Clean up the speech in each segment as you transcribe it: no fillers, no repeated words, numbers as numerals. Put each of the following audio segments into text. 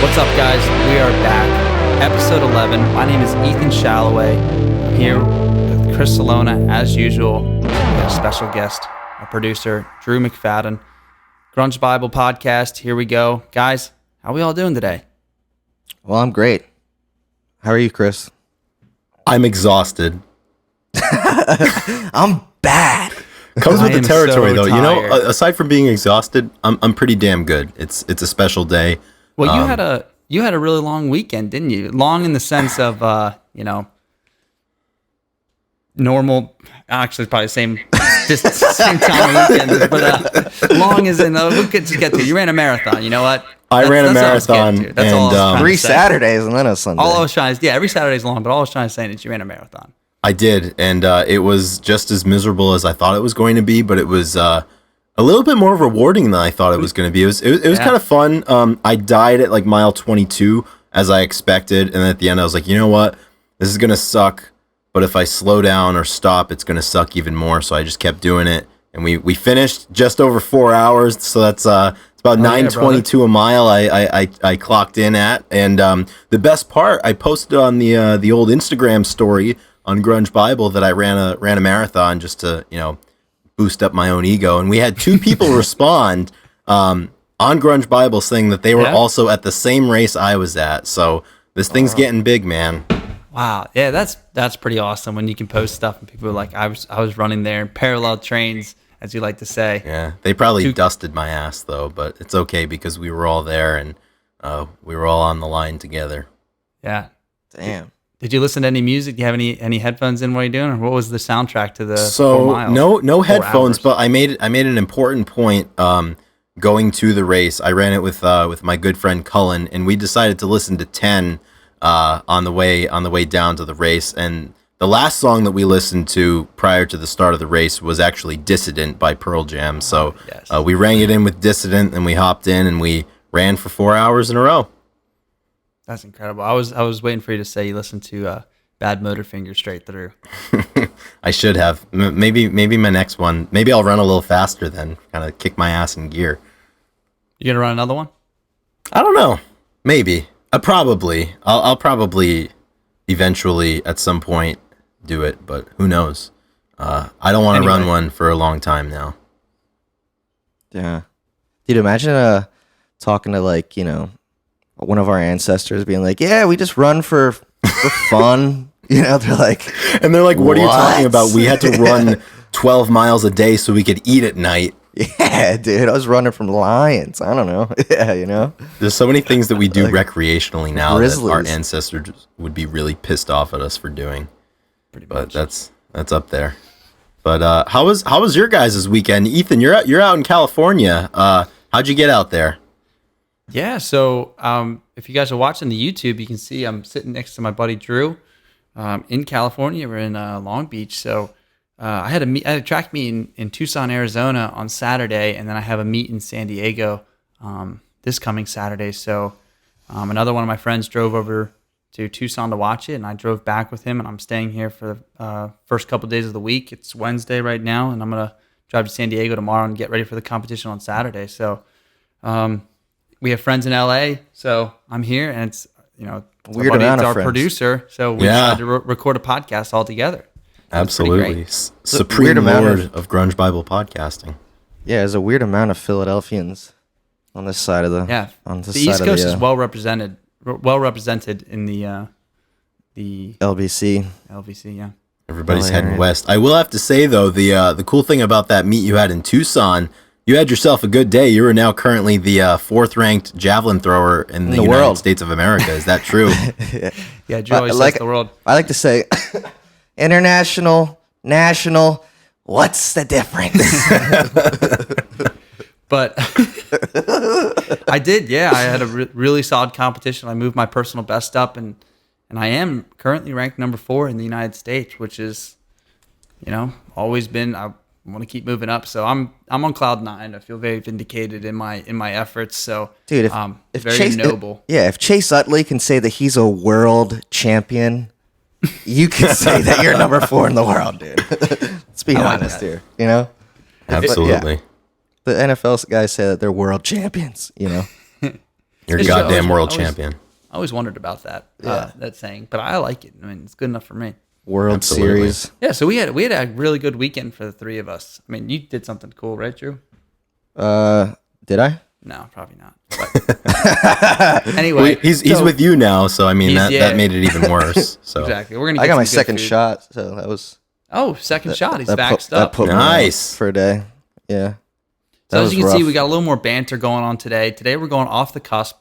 What's up, guys? We are back. Episode 11. My name is Ethan Shalloway. I'm here with Chris Salona, as usual. We have a special guest, our producer, Drew McFadyen. Grunge Bible Podcast. Here we go. Guys, how are we all doing today? Well, I'm great. How are you, Chris? I'm exhausted. I'm bad. Comes with the territory, so though. tired. You know, aside from being exhausted, I'm pretty damn good. It's a special day. Well, you had a really long weekend, didn't you? Long in the sense of normal. Actually, probably same time of weekend, but long as in we'll get to. You ran a marathon. You know what? I ran a marathon, That's all I was trying to 3 say. Saturdays and then a Sunday. All I was trying to, every Saturday's long, but all I was trying to say is you ran a marathon. I did, and it was just as miserable as I thought it was going to be, but it was a little bit more rewarding than I thought it was going to be. It was kind of fun. I died at like mile 22 as I expected, and at the end I was like, you know what? This is going to suck, but if I slow down or stop, it's going to suck even more. So I just kept doing it, and we finished just over 4 hours. So that's it's about 9:22 a mile. I clocked in at, and the best part, I posted on the old Instagram story on Grunge Bible that I ran a marathon just to boost up my own ego, and we had 2 people respond on Grunge Bible saying that they were also at the same race I was at. So this thing's getting big, man. Wow, yeah, that's pretty awesome when you can post stuff and people are like, I was running there in parallel trains, as you like to say. Yeah, they probably dusted my ass though, but it's okay because we were all there and we were all on the line together. Yeah. Damn. Did you listen to any music? Do you have any headphones in while you're doing, or what was the soundtrack to the 4 So miles? no 4 headphones, hours? but I made an important point going to the race. I ran it with my good friend Cullen, and we decided to listen to 10 on the way down to the race. And the last song that we listened to prior to the start of the race was actually "Dissident" by Pearl Jam. So yes. We rang it in with "Dissident," and we hopped in and we ran for 4 hours in a row. That's incredible. I was waiting for you to say you listened to Bad Motorfinger straight through. I should have. Maybe my next one. Maybe I'll run a little faster then. Kind of kick my ass in gear. You gonna run another one? I don't know. Maybe. Probably. I'll probably eventually at some point do it, but who knows? I don't want to run one for a long time now. Yeah. Dude, imagine talking to one of our ancestors being like, yeah, we just run for fun. They're like, and they're like, what are you talking about? We had to run 12 miles a day so we could eat at night. Yeah, dude, I was running from lions. I don't know. Yeah, There's so many things that we do recreationally now grizzlies. that our ancestors would be really pissed off at us for doing. Pretty But much. that's up there. But how was your guys' weekend? Ethan, you're out in California. How'd you get out there? Yeah, so if you guys are watching the YouTube, you can see I'm sitting next to my buddy Drew in California. We're in Long Beach. So I had a track meet in Tucson, Arizona on Saturday, and then I have a meet in San Diego this coming Saturday. So another one of my friends drove over to Tucson to watch it, and I drove back with him, and I'm staying here for the first couple days of the week. It's Wednesday right now, and I'm going to drive to San Diego tomorrow and get ready for the competition on Saturday. So we have friends in LA, so I'm here, and it's Weird amount of our friends. producer, so we decided to record a podcast all together. Absolutely. Weird Supreme amount Lord of- of Grunge Bible podcasting. Yeah, there's a weird amount of Philadelphians on this side of the on this The side East of Coast the, is well represented in the LBC. LVC. Yeah, Everybody's Oh, yeah, heading right. west. I will have to say though, the cool thing about that meet you had in Tucson, you had yourself a good day. You are now currently the 4th ranked javelin thrower in the United world. States of America. Is that true? yeah. Drew always says the world. I like to say international, national, what's the difference? But I did, yeah. I had a really solid competition. I moved my personal best up, and I am currently ranked number 4 in the United States, which is, always been. I want to keep moving up, so I'm on cloud 9. I feel very vindicated in my efforts. So, Dude, if very Chase, noble. if Chase Utley can say that he's a world champion, you can say that you're number 4 in the world, dude. Let's be honest that. here, Absolutely. The NFL guys say that they're world champions, You're a It's just- goddamn world I always- champion. I always wondered about that Yeah. that saying, but I like it. I mean, it's good enough for me. World Absolutely. Series. Yeah, so we had a really good weekend for the three of us. I mean, you did something cool, right, Drew? Did I? No, probably not. But anyway, He's so- with you now, so I mean He's- that made it even worse. So exactly. We're gonna. I Get got my some good second food. shot, so that was Second shot. He's that vaxxed that up. put me Nice. out for a day. Yeah. That So as was you can see, rough. we got a little more banter going on today. Today we're going off the cusp.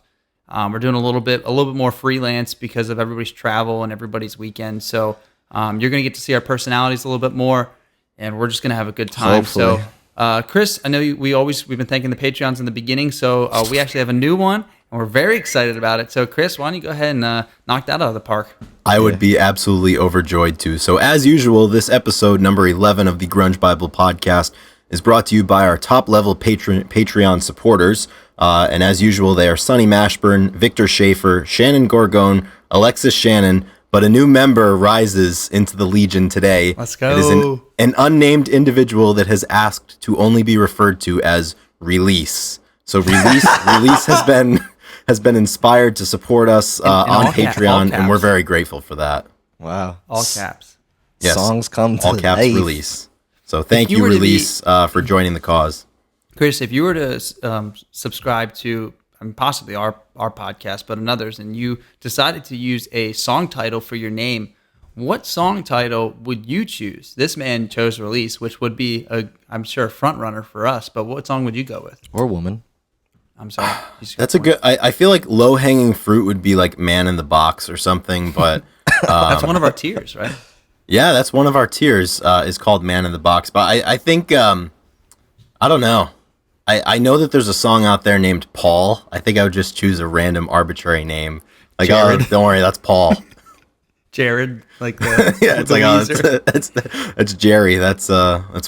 We're doing a little bit more freelance because of everybody's travel and everybody's weekend. So you're going to get to see our personalities a little bit more, and we're just going to have a good time. Hopefully. So, Chris, I know we've been thanking the Patreons in the beginning. So we actually have a new one, and we're very excited about it. So, Chris, why don't you go ahead and knock that out of the park? I would be absolutely overjoyed too. So as usual, this episode number 11 of the Grunge Bible podcast is brought to you by our top level Patreon supporters. And as usual, they are Sonny Mashburn, Victor Schaefer, Shannon Gorgone, Alexis Shannon, but a new member rises into the Legion today. Let's go. It is an unnamed individual that has asked to only be referred to as Release. So Release has been inspired to support us in on all Patreon, and we're caps. very grateful for that. Wow. All caps. Yes. Songs come to All caps life. Release. So thank you you, were to be- Release, for joining the cause. Chris, if you were to subscribe to possibly our podcast, but another's, and you decided to use a song title for your name, what song title would you choose? This man chose Release, which would be, I'm sure, a front runner for us, but what song would you go with? Or woman. I'm sorry. That's a good. I feel like low hanging fruit would be like Man in the Box or something, but That's one of our tiers, right? yeah, that's one of our tiers. Is called Man in the Box. But I think I don't know. I know that there's a song out there named Paul. I think I would just choose a random arbitrary name. Like, oh, Jared. don't worry, that's Paul. Jared, like the Yeah, it's the like, oh, Weezer. it's Jerry. That's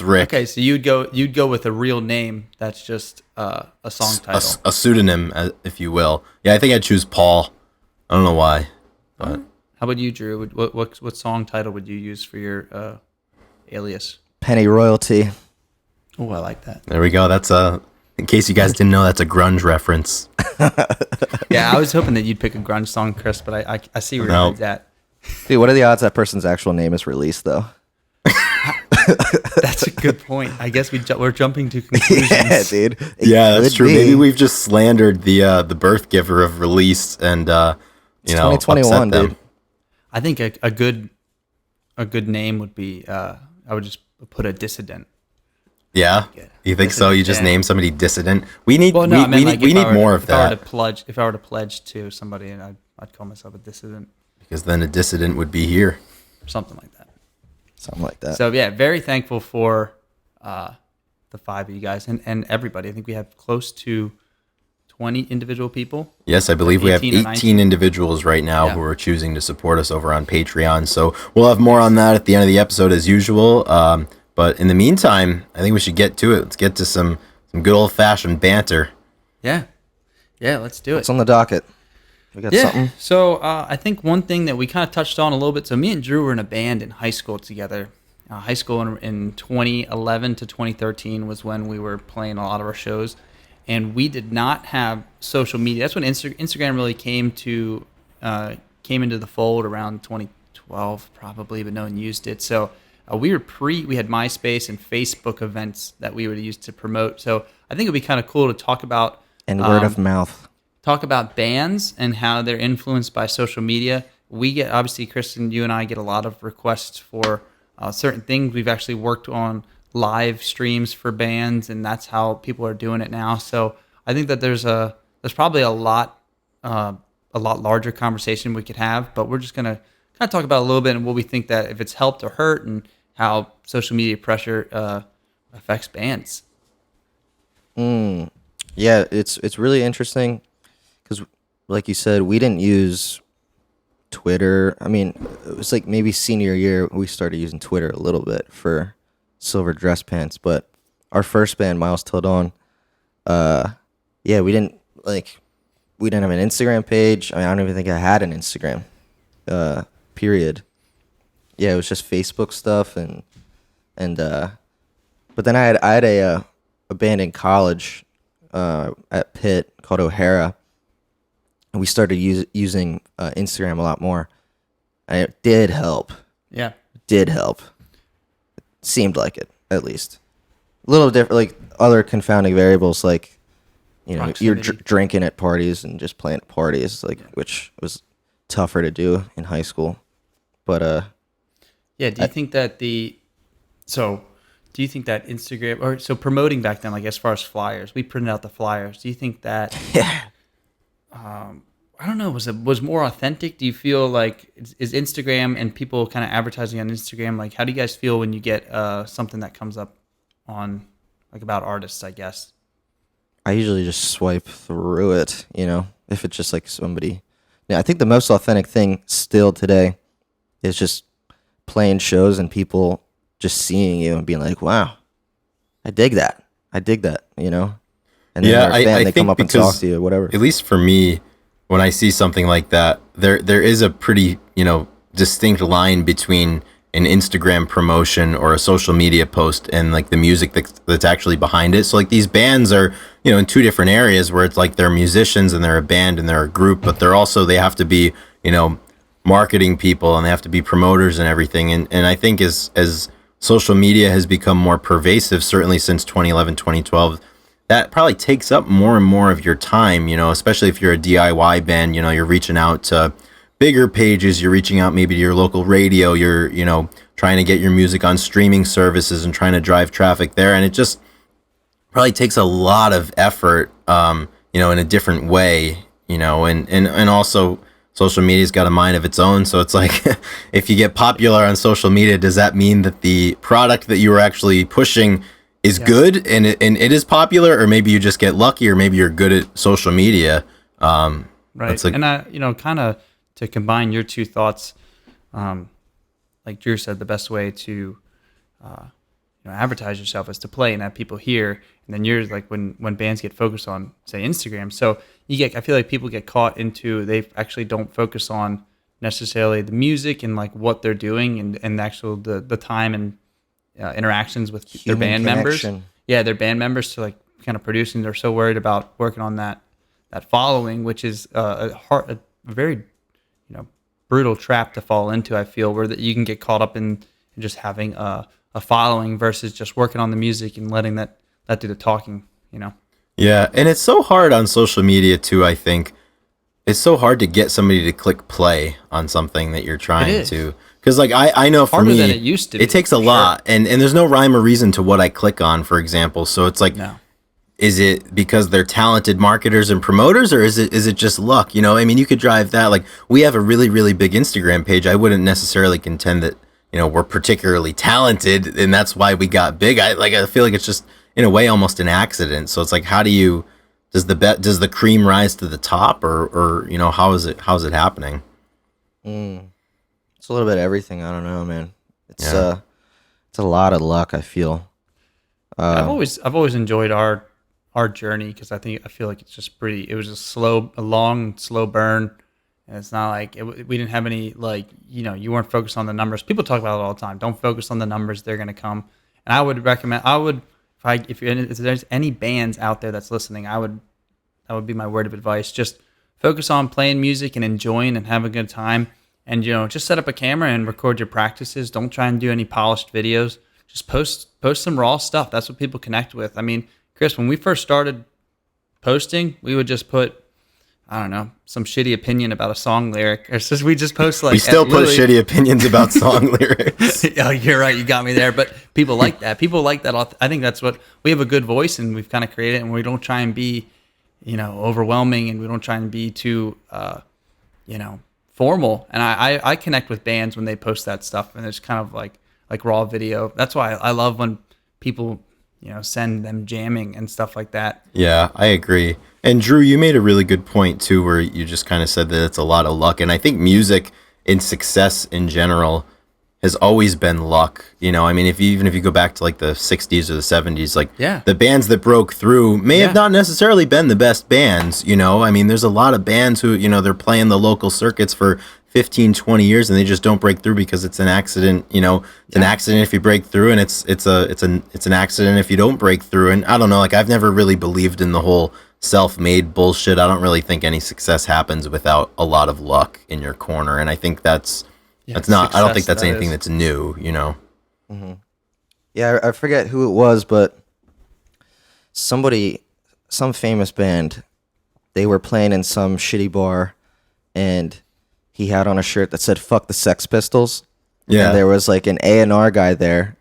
Rick. Okay, so you'd go with a real name that's just a song title. A pseudonym, if you will. Yeah, I think I'd choose Paul. I don't know why. But How about you, Drew? What song title would you use for your alias? Penny royalty. Oh, I like that. there we go. That's in case you guys didn't know, that's a grunge reference. Yeah, I was hoping that you'd pick a grunge song, Chris, but I see where No. your head's at. Dude, what are the odds that person's actual name is released though? That's a good point. I guess we're jumping to conclusions. Yeah, dude. It Yeah, that's could true. be. Maybe we've just slandered the birth giver of Release, and you know, 2021, upset them. dude. I think a good name would be I would just put a dissident. Yeah, you think so? You just Yeah. name somebody dissident. We need Well, no, I mean, like, we if need I were- more of if I were that, to pledge to somebody, and I'd call myself a dissident, because then a dissident would be here. or something like that. Something like that. So yeah, very thankful for the five of you guys and everybody. I think we have close to 20 individual people. Yes, I believe we have 18 or 18 individuals right now Yeah. who are choosing to support us over on Patreon. So we'll have more on that at the end of the episode as usual. But in the meantime, I think we should get to it. Let's get to some good old fashioned banter. Yeah, let's do it. What's on the docket? We got something? So I think one thing that we kind of touched on a little bit. So me and Drew were in a band in high school together. High school in 2011 to 2013 was when we were playing a lot of our shows, and we did not have social media. That's when Instagram really came into the fold around 2012 probably, but no one used it. So we had MySpace and Facebook events that we would use to promote. So I think it'd be kind of cool to talk about And word of mouth. talk about bands and how they're influenced by social media. We get, obviously, Kristen, you and I get a lot of requests for certain things. We've actually worked on live streams for bands, and that's how people are doing it now. So I think that there's probably a lot larger conversation we could have, but we're just gonna kind of talk about a little bit and what we think that if it's helped or hurt, and how social media pressure affects bands. Yeah, it's really interesting because, like you said, we didn't use Twitter. I mean, it was like maybe senior year we started using Twitter a little bit for Silver Dress Pants, but our first band, Miles Till Dawn, yeah, we didn't have an Instagram page. I mean, I don't even think I had an Instagram. Period. Yeah, it was just Facebook stuff and but then I had a band in college at Pitt called O'Hara, and we started using Instagram a lot more. And it did help. Yeah. Did help. Seemed like it, at least. A little different, like other confounding variables, like, you know, you're drinking at parties and just playing at parties, like, which was tougher to do in high school. But yeah, do you think that Instagram, or so promoting back then, like as far as flyers, we printed out the flyers. Do you think that I don't know, was more authentic? Do you feel like is Instagram and people kind of advertising on Instagram, like how do you guys feel when you get something that comes up on like about artists, I guess? I usually just swipe through it, you know, if it's just like somebody. Yeah, I think the most authentic thing still today is just playing shows and people just seeing you and being like, wow, I dig that, you know? And then Yeah, they're a fan, I they think come up and because, talk to you or whatever. at least for me, when I see something like that, there is a pretty, distinct line between an Instagram promotion or a social media post and like the music that's actually behind it. So like these bands are, in two different areas where it's like they're musicians and they're a band and they're a group, but they have to be, marketing people and they have to be promoters and everything. And I think as social media has become more pervasive, certainly since 2011, 2012, that probably takes up more and more of your time, especially if you're a DIY band, you're reaching out to bigger pages, you're reaching out maybe to your local radio, you're, trying to get your music on streaming services and trying to drive traffic there. And it just probably takes a lot of effort, in a different way, and also social media's got a mind of its own. So it's like, if you get popular on social media, does that mean that the product that you were actually pushing is good and it is popular, or maybe you just get lucky, or maybe you're good at social media. Right. And I, kind of to combine your two thoughts, like Drew said, the best way to, advertise yourself is to play and have people hear. And then yours, like when bands get focused on, say, Instagram. So I feel like people get caught into, they actually don't focus on necessarily the music and like what they're doing and actual the time and interactions with their band members. Yeah, their band members to like kind of producing. They're so worried about working on that following, which is a very brutal trap to fall into. I feel where that you can get caught up in just having a following versus just working on the music and letting that do the talking. Yeah, and it's so hard on social media too. I think it's so hard to get somebody to click play on something that you're trying to. Because like I know for me, than it used to be, it takes a lot, and there's no rhyme or reason to what I click on, for example. So it's like, is it because they're talented marketers and promoters, or is it just luck? You could drive that. Like we have a really, really big Instagram page. I wouldn't necessarily contend that we're particularly talented, and that's why we got big. I feel like it's just in a way almost an accident. So it's like, how does the cream rise to the top, or how's it happening? It's a little bit of everything. I don't know, man. It's a lot of luck, I feel. I've always enjoyed our journey, because I feel like it's just it was a long, slow burn. And it's not like we didn't have any, like, you weren't focused on the numbers. People talk about it all the time. Don't focus on the numbers. They're going to come. And I would recommend, if there's any bands out there that's listening, that would be my word of advice. Just focus on playing music and enjoying and having a good time. And, just set up a camera and record your practices. Don't try and do any polished videos. Just post some raw stuff. That's what people connect with. I mean, Chris, when we first started posting, we would just put, I don't know, some shitty opinion about a song lyric. Or just, we just post like... We still put shitty opinions about song lyrics. Oh, you're right. You got me there. But people like that. People like that. I think that's what... We have a good voice, and we've kind of created it, and we don't try and be, overwhelming, and we don't try and be too, formal. And I connect with bands when they post that stuff, and it's kind of like raw video. That's why I love when people, send them jamming and stuff like that. Yeah, I agree. And Drew, you made a really good point too, where you just kind of said that it's a lot of luck. And I think music and success in general has always been luck. Even if you go back to like the 60s or the 70s, like the bands that broke through may have not necessarily been the best bands. There's a lot of bands who, they're playing the local circuits for 15, 20 years and they just don't break through because it's an accident. It's an accident if you break through, and it's an accident if you don't break through. And I don't know, like I've never really believed in the whole self-made bullshit. I don't really think any success happens without a lot of luck in your corner, and I think that's not. I don't think that's anything that's new. You know. Mm-hmm. Yeah, I forget who it was, but some famous band, they were playing in some shitty bar, and he had on a shirt that said "Fuck the Sex Pistols." Yeah. And there was like an A&R guy there,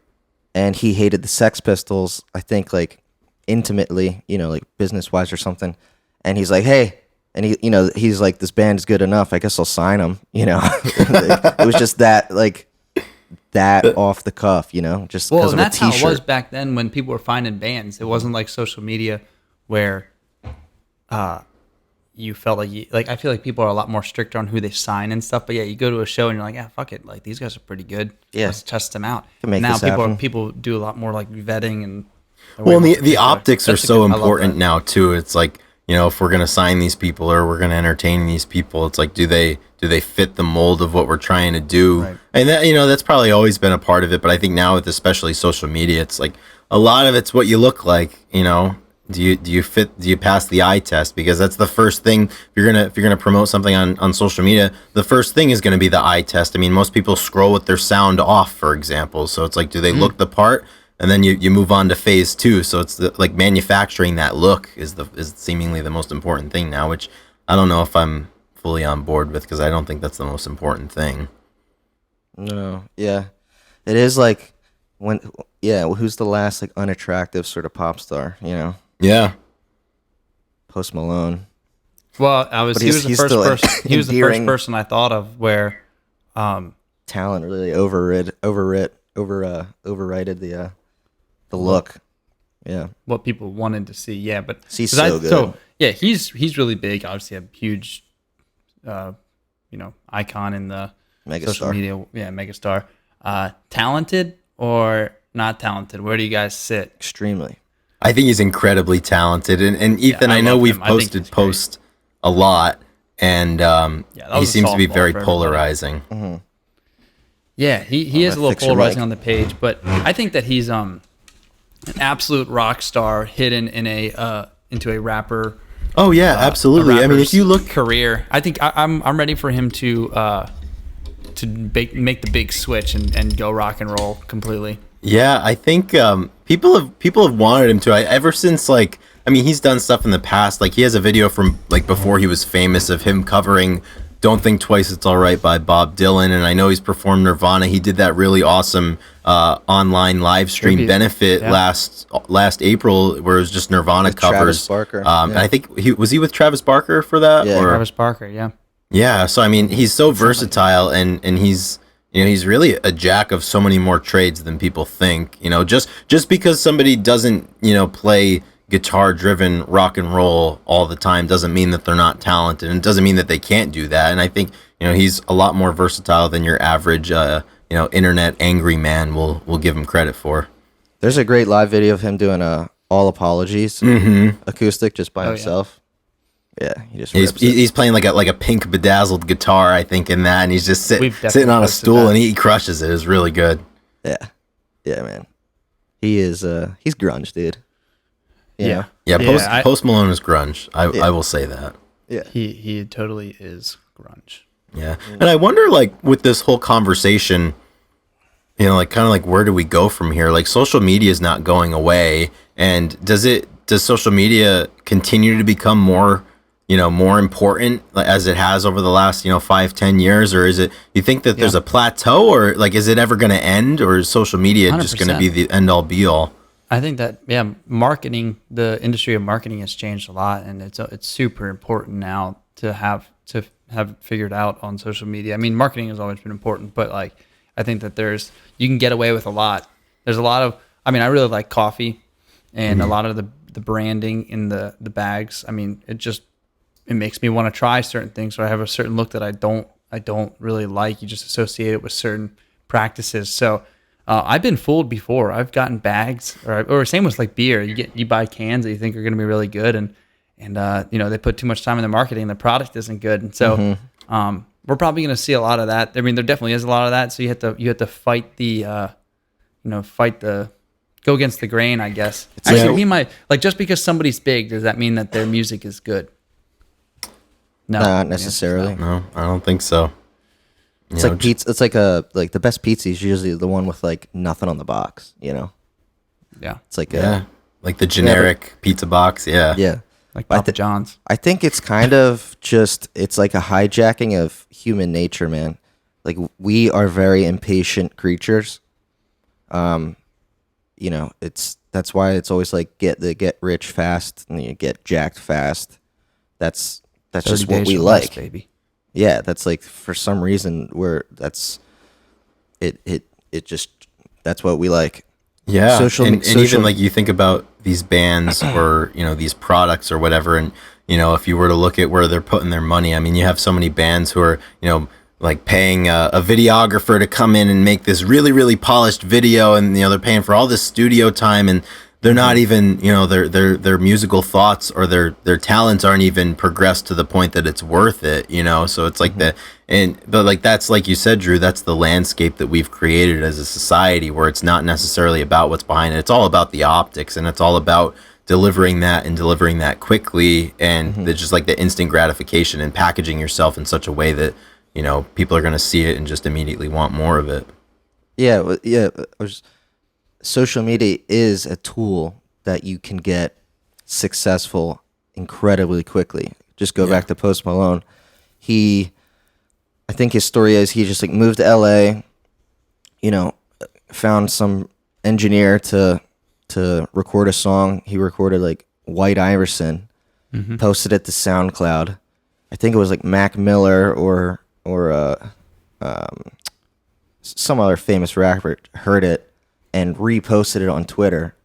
and he hated the Sex Pistols, I think like intimately, you know, like business wise or something. And he's like, hey, and he, you know, he's like, this band's good enough. I guess I'll sign them. You know, it was just that like that off the cuff, you know, just because of a t-shirt. Well, that's how it was back then when people were finding bands. It wasn't like social media where you felt like I feel like people are a lot more stricter on who they sign and stuff. But yeah, you go to a show and you're like, yeah, fuck it, like these guys are pretty good. Yeah, let's test them out. Now people do a lot more like vetting and. Well, the optics are so important now too. It's like, you know, if we're gonna sign these people or we're gonna entertain these people, it's like, do they fit the mold of what we're trying to do? Right. And that, you know, that's probably always been a part of it. But I think now with especially social media, it's like a lot of it's what you look like. You know, do you pass the eye test? Because that's the first thing. If you're gonna promote something on social media, the first thing is gonna be the eye test. I mean, most people scroll with their sound off, for example. So it's like, do they look the part? And then you move on to phase 2. So it's like manufacturing that look is seemingly the most important thing now, which I don't know if I'm fully on board with, because I don't think that's the most important thing. No, yeah, it is like who's the last like unattractive sort of pop star, you know? Yeah, Post Malone. Well, he was the first person. He was the first person I thought of where talent really overrated the look. Yeah, what people wanted to see. Yeah, but he's so good. So yeah, he's really big. Obviously, a huge, icon in the social media. Yeah, megastar. Talented or not talented? Where do you guys sit? Extremely. I think he's incredibly talented, and Ethan, I know we've posted posts a lot, and he seems to be very polarizing. Mm-hmm. Yeah, he is a little polarizing on the page, but I think that he's an absolute rock star hidden in into a rapper. Oh yeah, absolutely. I mean, if you look career, I think I'm ready for him to make the big switch and go rock and roll completely. Yeah, I think people have wanted him to. Ever since he's done stuff in the past. Like he has a video from like before he was famous of him covering "Don't Think Twice, It's Alright" by Bob Dylan, and I know he's performed Nirvana. He did that really awesome online live stream benefit last April, where it was just Nirvana with covers. Travis Barker. And I think he was with Travis Barker for that. Yeah, Travis Barker. Yeah. Yeah. So I mean, he's so versatile, and he's he's really a jack of so many more trades than people think. You know, just because somebody doesn't play guitar-driven rock and roll all the time doesn't mean that they're not talented, and it doesn't mean that they can't do that. And I think he's a lot more versatile than your average internet angry man will give him credit for. There's a great live video of him doing All Apologies acoustic just by himself. Yeah, he's playing like a pink bedazzled guitar, I think, in that, and he's just sitting on a stool and he crushes it. It's really good. Yeah, man, he is he's grunge, dude. Yeah. Post Malone is grunge. I will say that. Yeah, he totally is grunge. Yeah, and I wonder, like, with this whole conversation, where do we go from here? Like, social media is not going away, and does social media continue to become more important as it has over the last 5-10 years, or is it? You think that there's a plateau, or like, is it ever going to end, or is social media 100%. Just going to be the end all be all? I think that marketing, the industry of marketing has changed a lot, and it's super important now to have figured out on social media. I mean, marketing has always been important, but like I think that you can get away with a lot. There's a lot of, I mean, I really like coffee, and a lot of the branding in the bags. I mean, it makes me want to try certain things, or I have a certain look that I don't really like. You just associate it with certain practices. So I've been fooled before. I've gotten bags, or same with like beer. You buy cans that you think are going to be really good, and they put too much time in the marketing, and the product isn't good. And so we're probably going to see a lot of that. I mean, there definitely is a lot of that. So you have to fight the go against the grain, I guess. It's Actually, like- just because somebody's big, does that mean that their music is good? No, Not necessarily. No, I don't think so. It's like pizza. It's like the best pizza is usually the one with like nothing on the box. You know, Yeah, it's like Yeah, like the generic pizza box. Yeah. yeah. like I Papa thi- John's. I think it's kind of just it's like a hijacking of human nature, man. Like we are very impatient creatures. You know, that's why it's always like get rich fast and you get jacked fast. That's 30 just what days we or less, like. baby. Yeah, that's like for some reason it just that's what we like. Yeah, and social- even like you think about these bands or these products or whatever, and if you were to look at where they're putting their money, I mean, you have so many bands who are like paying a videographer to come in and make this really really polished video, and they're paying for all this studio time, and they're not even their musical thoughts or their talents aren't even progressed to the point that it's worth it. So it's like but like that's like you said, Drew, that's the landscape that we've created as a society, where it's not necessarily about what's behind it. It's all about the optics, and it's all about delivering that quickly, and just like the instant gratification, and packaging yourself in such a way that people are going to see it and just immediately want more of it. Yeah. Social media is a tool that you can get successful incredibly quickly. Just go back to Post Malone. I think his story is he just like moved to LA, found some engineer to record a song. He recorded like White Iverson, posted it to SoundCloud. I think it was like Mac Miller or some other famous rapper heard it and reposted it on Twitter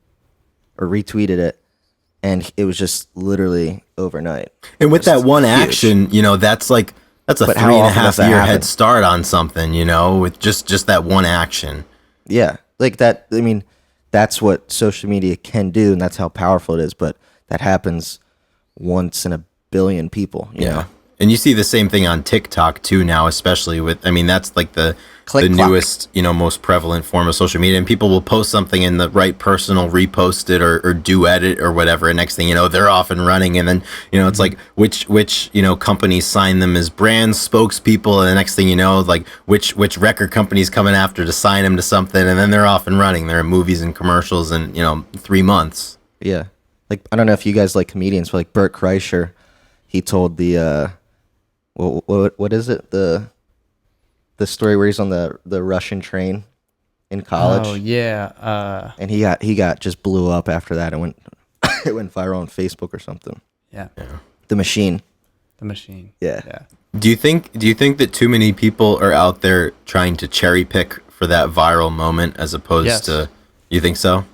or retweeted it, and it was just literally overnight. And with that one huge. action, that's a But 3.5 how often does that year happen? head start on something, with just that one action. Yeah, like that. I mean, that's what social media can do, and that's how powerful it is. But that happens once in a billion people. You know? And you see the same thing on TikTok too now, especially with, that's like the Click clock. newest, most prevalent form of social media. And people will post something and the right person will repost it or duet it or whatever. And next thing you know, they're off and running. And then, it's like which companies sign them as brand spokespeople. And the next thing you know, like which record company's coming after to sign them to something. And then they're off and running. They're in movies and commercials in, 3 months. Yeah. Like, I don't know if you guys like comedians, but like Bert Kreischer, he told the what is it, the story where he's on the Russian train in college. Oh yeah, And he got just blew up after that. It went it went viral on Facebook or something. yeah, The Machine. the machine. Yeah. Yeah. Do you think that too many people are out there trying to cherry pick for that viral moment as opposed Yes. to? You think so?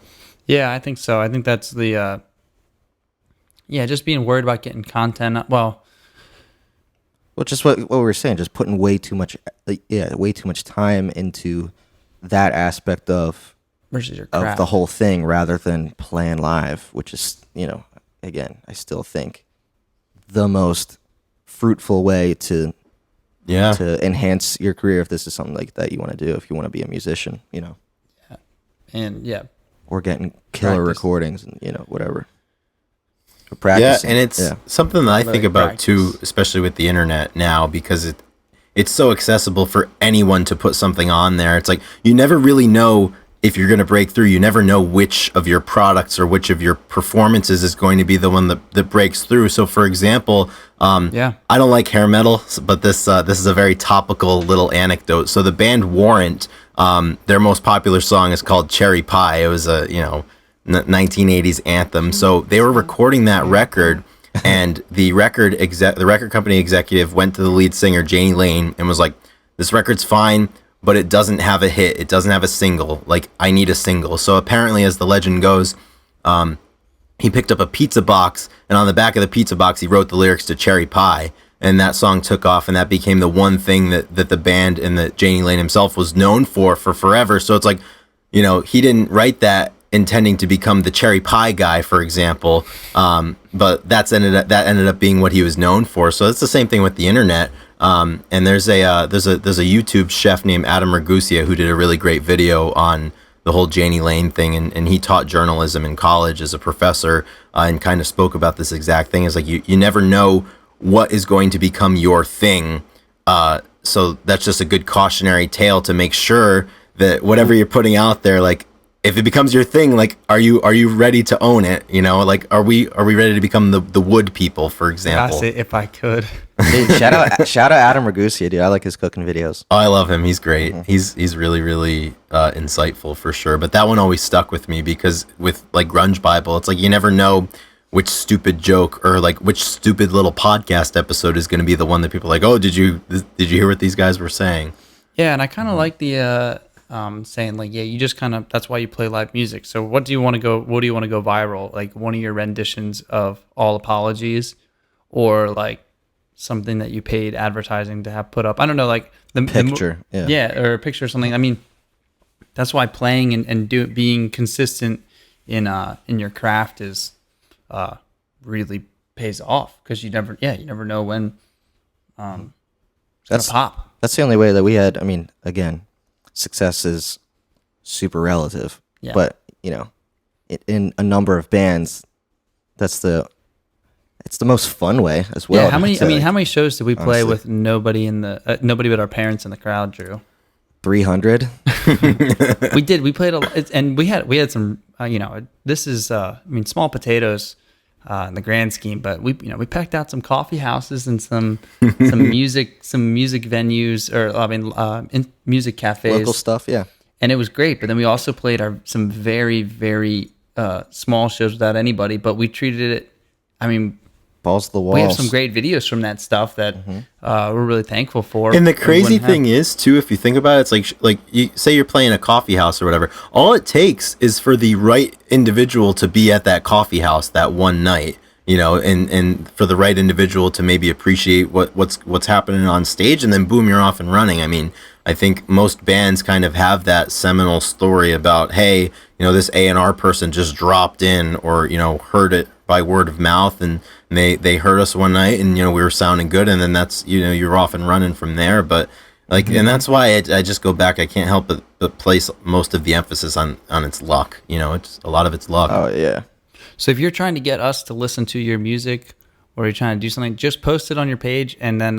Yeah, I think so. I think that's the just being worried about getting content. Well, Just what we were saying, just putting way too much time into that aspect of versus your craft. the whole thing rather than playing live, which is, again, I still think the most fruitful way to enhance your career if this is something like that you want to do, if you want to be a musician, And or getting killer Practice. recordings and, whatever. Or Yeah, practicing. and it's something that I think about practice. too, especially with the internet now, because it's so accessible for anyone to put something on there. It's like you never really know if you're going to break through. You never know which of your products or which of your performances is going to be the one that breaks through. So, for example, I don't like hair metal, but this is a very topical little anecdote. So the band Warrant, their most popular song is called Cherry Pie. It was a 1980s anthem. So they were recording that record, and the record company executive went to the lead singer Janie Lane and was like, "This record's fine, but it doesn't have a hit. It doesn't have a single. Like, I need a single." So apparently, as the legend goes, he picked up a pizza box, and on the back of the pizza box, he wrote the lyrics to Cherry Pie. And that song took off, and that became the one thing that the band and that Janie Lane himself was known for forever. So it's like, he didn't write that intending to become the Cherry Pie guy, for example, but that ended up being what he was known for. So it's the same thing with the internet. And there's a YouTube chef named Adam Ragusia who did a really great video on the whole Janie Lane thing, and he taught journalism in college as a professor, and kind of spoke about this exact thing. Is like you never know what is going to become your thing. So that's just a good cautionary tale to make sure that whatever you're putting out there, like if it becomes your thing, like are you ready to own it? You know, like are we ready to become the wood people, for example? I say if I could. Dude, shout out Adam Ragusa, dude. I like his cooking videos. Oh, I love him. He's great. He's really, really insightful for sure. But that one always stuck with me because with like Grunge Bible, it's like you never know which stupid joke or like which stupid little podcast episode is going to be the one that people are like, oh, did you hear what these guys were saying? Yeah, and I kind of like the saying like, yeah, you just kind of, that's why you play live music. So what do you want to go viral? Like one of your renditions of All Apologies, or like something that you paid advertising to have put up. I don't know, like the Picture, yeah, or a picture or something. I mean, that's why playing and being consistent in your craft is really pays off, because you never know when it's gonna pop. That's the only way that we had. I mean, again, success is super relative, but you know, in a number of bands, it's the most fun way as well. Yeah, how many shows did we play with nobody nobody but our parents in the crowd, Drew? 300. We did. We played a lot, and we had some. This is small potatoes in the grand scheme, but we packed out some coffee houses and some music venues, or music cafes, Local stuff, yeah. And it was great. But then we also played some very, very small shows without anybody, but we treated it. I mean, balls to the walls. We have some great videos from that stuff that we're really thankful for. And the crazy thing is, too, if you think about it, it's like you say you're playing a coffee house or whatever. All it takes is for the right individual to be at that coffee house that one night, and for the right individual to maybe appreciate what's happening on stage, and then boom, you're off and running. I mean, I think most bands kind of have that seminal story about, hey, this A&R person just dropped in, or heard it by word of mouth, and they heard us one night, and we were sounding good, and then that's you're off and running from there. But like, and that's why I just go back. I can't help but place most of the emphasis on its luck. It's a lot of it's luck. Oh yeah. So if you're trying to get us to listen to your music, or you're trying to do something, just post it on your page, and then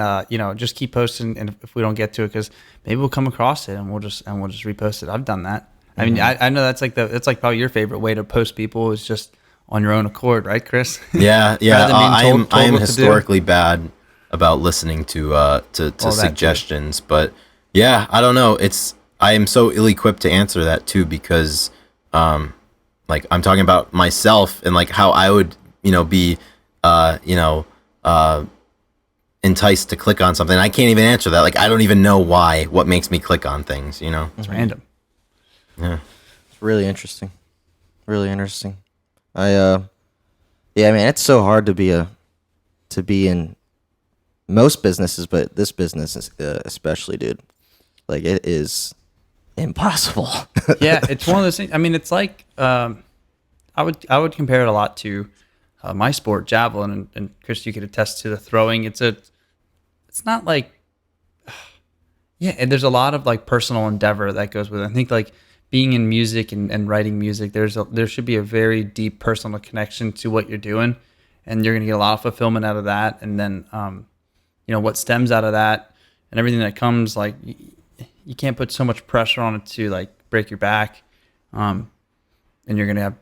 just keep posting. And if we don't get to it, because maybe we'll come across it and we'll just repost it. I've done that. I mean, I know that's like probably your favorite way to post people is just on your own accord, right, Chris? Yeah. I am historically bad about listening to suggestions, but yeah, I don't know. I am so ill-equipped to answer that too, because like I'm talking about myself and like how I would be enticed to click on something. I can't even answer that. Like I don't even know what makes me click on things. It's random. Yeah, it's really interesting. Really interesting. Man, it's so hard to be in most businesses, but this business is, especially, dude. Like it is impossible. Yeah, it's one of those things. I mean, it's like I would compare it a lot to my sport, javelin, and Chris, you could attest to the throwing. It's not like and there's a lot of like personal endeavor that goes with it. I think like being in music and writing music, there should be a very deep personal connection to what you're doing, and you're gonna get a lot of fulfillment out of that. And then what stems out of that and everything that comes, like you can't put so much pressure on it to like break your back, and you're gonna have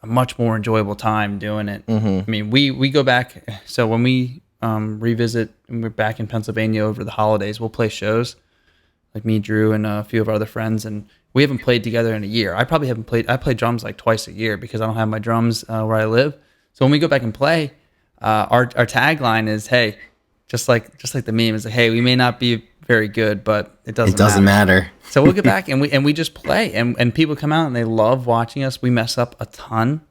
a much more enjoyable time doing it. I mean, we go back. So when we revisit, and we're back in Pennsylvania over the holidays, we'll play shows, like me, Drew, and a few of our other friends, and we haven't played together in a year. I play drums like twice a year because I don't have my drums where I live. So when we go back and play, our tagline is, hey, just like the meme is like, hey, we may not be very good, but it doesn't matter. So we'll get back and we just play, and people come out and they love watching us. We mess up a ton,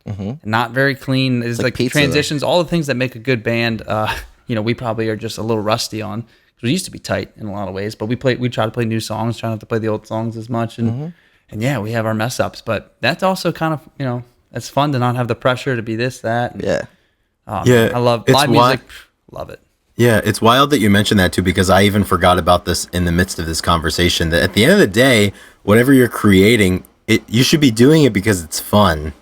not very clean. It's like transitions, all the things that make a good band. We probably are just a little rusty on. We used to be tight in a lot of ways, but we try to play new songs, try not to play the old songs as much, and yeah, we have our mess ups, but that's also kind of it's fun to not have the pressure to be this, that. And, yeah. Man, I love live music. Love it. Yeah, it's wild that you mentioned that too, because I even forgot about this in the midst of this conversation, that at the end of the day, whatever you're creating, you should be doing it because it's fun.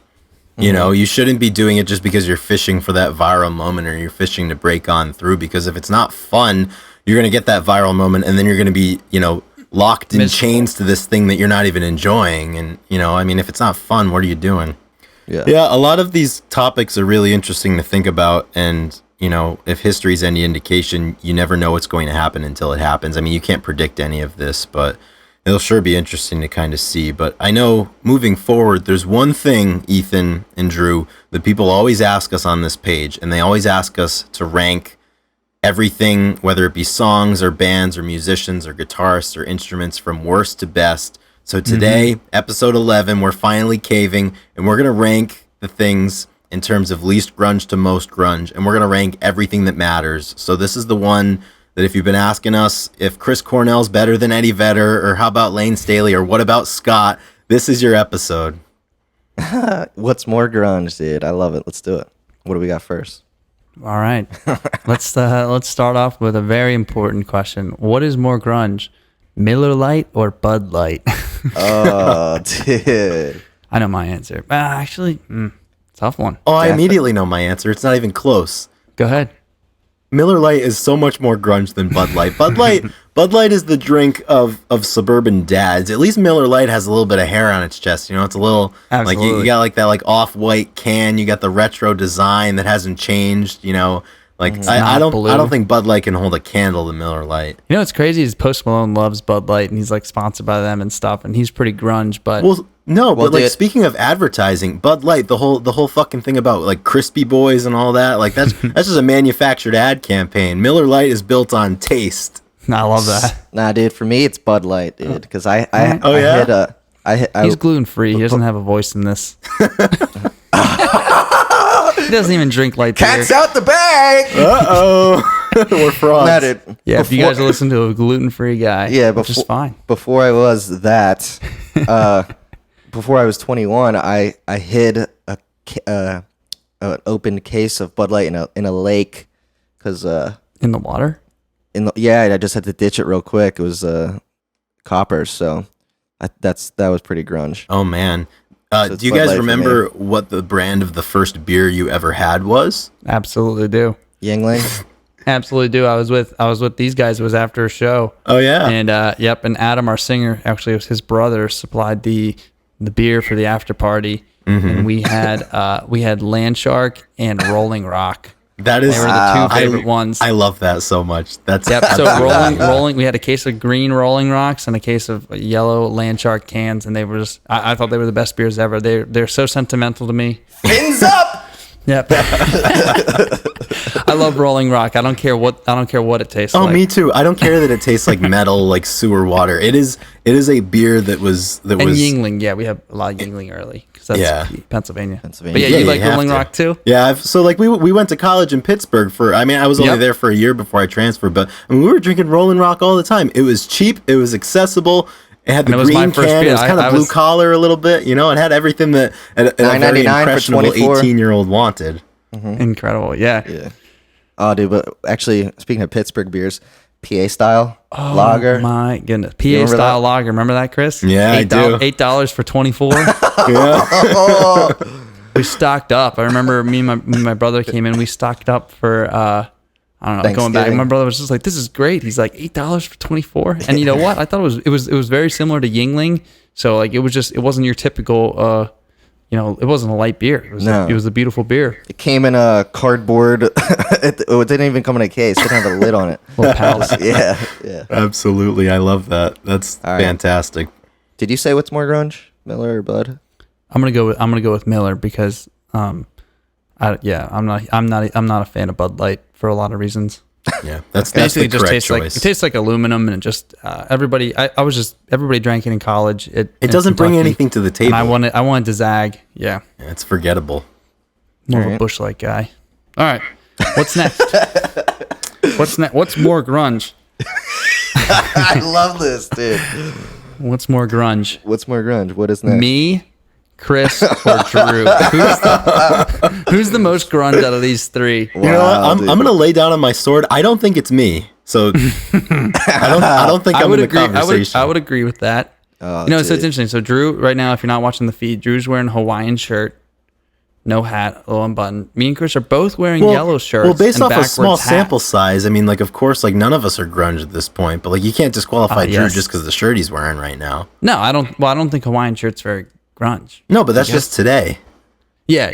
You know, you shouldn't be doing it just because you're fishing for that viral moment or you're fishing to break on through, because if it's not fun, you're going to get that viral moment and then you're going to be, you know, locked in chains to this thing that you're not even enjoying. And, you know, I mean, if it's not fun, what are you doing? Yeah, a lot of these topics are really interesting to think about. And, you know, if history's any indication, you never know what's going to happen until it happens. I mean, you can't predict any of this, but it'll sure be interesting to kind of see. But I know moving forward, there's one thing, Ethan and Drew, that people always ask us on this page, and they always ask us to rank everything, whether it be songs or bands or musicians or guitarists or instruments, from worst to best. So today, episode 11, we're finally caving, and we're going to rank the things in terms of least grunge to most grunge, and we're going to rank everything that matters. So this is the one that if you've been asking us if Chris Cornell's better than Eddie Vedder, or how about Lane Staley, or what about Scott, this is your episode. What's more grunge, dude? I love it. Let's do it. What do we got first? All right. Let's start off with a very important question. What is more grunge, Miller Lite or Bud Light? Oh, dude. I know my answer. Actually, tough one. Oh, I immediately know my answer. It's not even close. Go ahead. Miller Lite is so much more grunge than Bud Light. Bud Light is the drink of suburban dads. At least Miller Lite has a little bit of hair on its chest. You know, it's a little like you got like that like off-white can. You got the retro design that hasn't changed. You know, like I don't think Bud Light can hold a candle to Miller Lite. You know what's crazy is Post Malone loves Bud Light and he's like sponsored by them and stuff, and he's pretty grunge. But but like speaking of advertising, Bud Light, the whole fucking thing about like crispy boys and all that, like that's just a manufactured ad campaign. Miller Lite is built on taste. I love that. Nah, dude, for me it's Bud Light, dude, because He's gluten free. He doesn't have a voice in this. He doesn't even drink light beer. Cat's out the bag. We're frauds. Nah, dude. Yeah, if you guys listen to a gluten free guy, which is fine. Before I was that, before I was 21, I hid an open case of Bud Light in a lake, because in the water. I just had to ditch it real quick. It was copper, so that was pretty grunge. Oh man. Do you guys remember what the brand of the first beer you ever had was? Absolutely do. Yingling? Absolutely do. I was with these guys. It was after a show. Oh yeah. And and Adam, our singer, actually it was his brother, supplied the beer for the after party. And we had Landshark and Rolling Rock. They were the two favorite ones. I love that so much. That's so rolling. We had a case of green Rolling Rocks and a case of yellow Landshark cans, and they were just. I thought they were the best beers ever. They're so sentimental to me. Fins up. Yep. I love Rolling Rock. I don't care what it tastes like. Oh, me too. I don't care that it tastes like metal, like sewer water. It is a beer that was Yingling. Yeah, we have a lot of Yingling early because that's Pennsylvania. But yeah, you like Rolling Rock too? Yeah. So like we went to college in Pittsburgh I was only there for a year before I transferred, but we were drinking Rolling Rock all the time. It was cheap. It was accessible. It had the green can. It was kind of blue collar a little bit. You know, it had everything that a very impressionable 18-year-old wanted. Mm-hmm. Incredible. Yeah. Oh, dude, but actually, speaking of Pittsburgh beers, PA style lager. Oh my goodness, PA style lager. Remember that, Chris? Yeah, I do. $8 for 24. Yeah. We stocked up. I remember me and my brother came in. We stocked up for I don't know. Going back, my brother was just like, "This is great." He's like, $8 for 24. And you know what? I thought it was very similar to Yingling. So like it wasn't your typical. It wasn't a light beer. It was a beautiful beer. It came in a cardboard. It didn't even come in a case. It didn't have a lid on it. Little pals. Yeah. Absolutely. I love that. That's fantastic. Did you say what's more grunge, Miller or Bud? I'm gonna go with Miller because I'm not a fan of Bud Light for a lot of reasons. Yeah, that's basically the correct choice. It tastes like aluminum, and just everybody drank it in college. It doesn't bring anything to the table. And I wanted to zag. Yeah, it's forgettable. More of a Busch Light guy. All right, what's next? What's more grunge? I love this, dude. What's more grunge? What is next? Me, Chris, or Drew? Who's the most grunge out of these three? Wow, you know what? I'm gonna lay down on my sword. I don't think it's me. So I don't think I'm in the conversation. I would agree with that. So it's interesting. So Drew, right now, if you're not watching the feed, Drew's wearing a Hawaiian shirt, no hat, low unbuttoned. Me and Chris are both wearing yellow shirts. Well, based and off a small hats. sample size, I mean, like, of course, like, none of us are grunge at this point, but, like, you can't disqualify Drew just because of the shirt he's wearing right now. No, I don't. Well, I don't think Hawaiian shirt's very grunge. No, but that's just today. Yeah.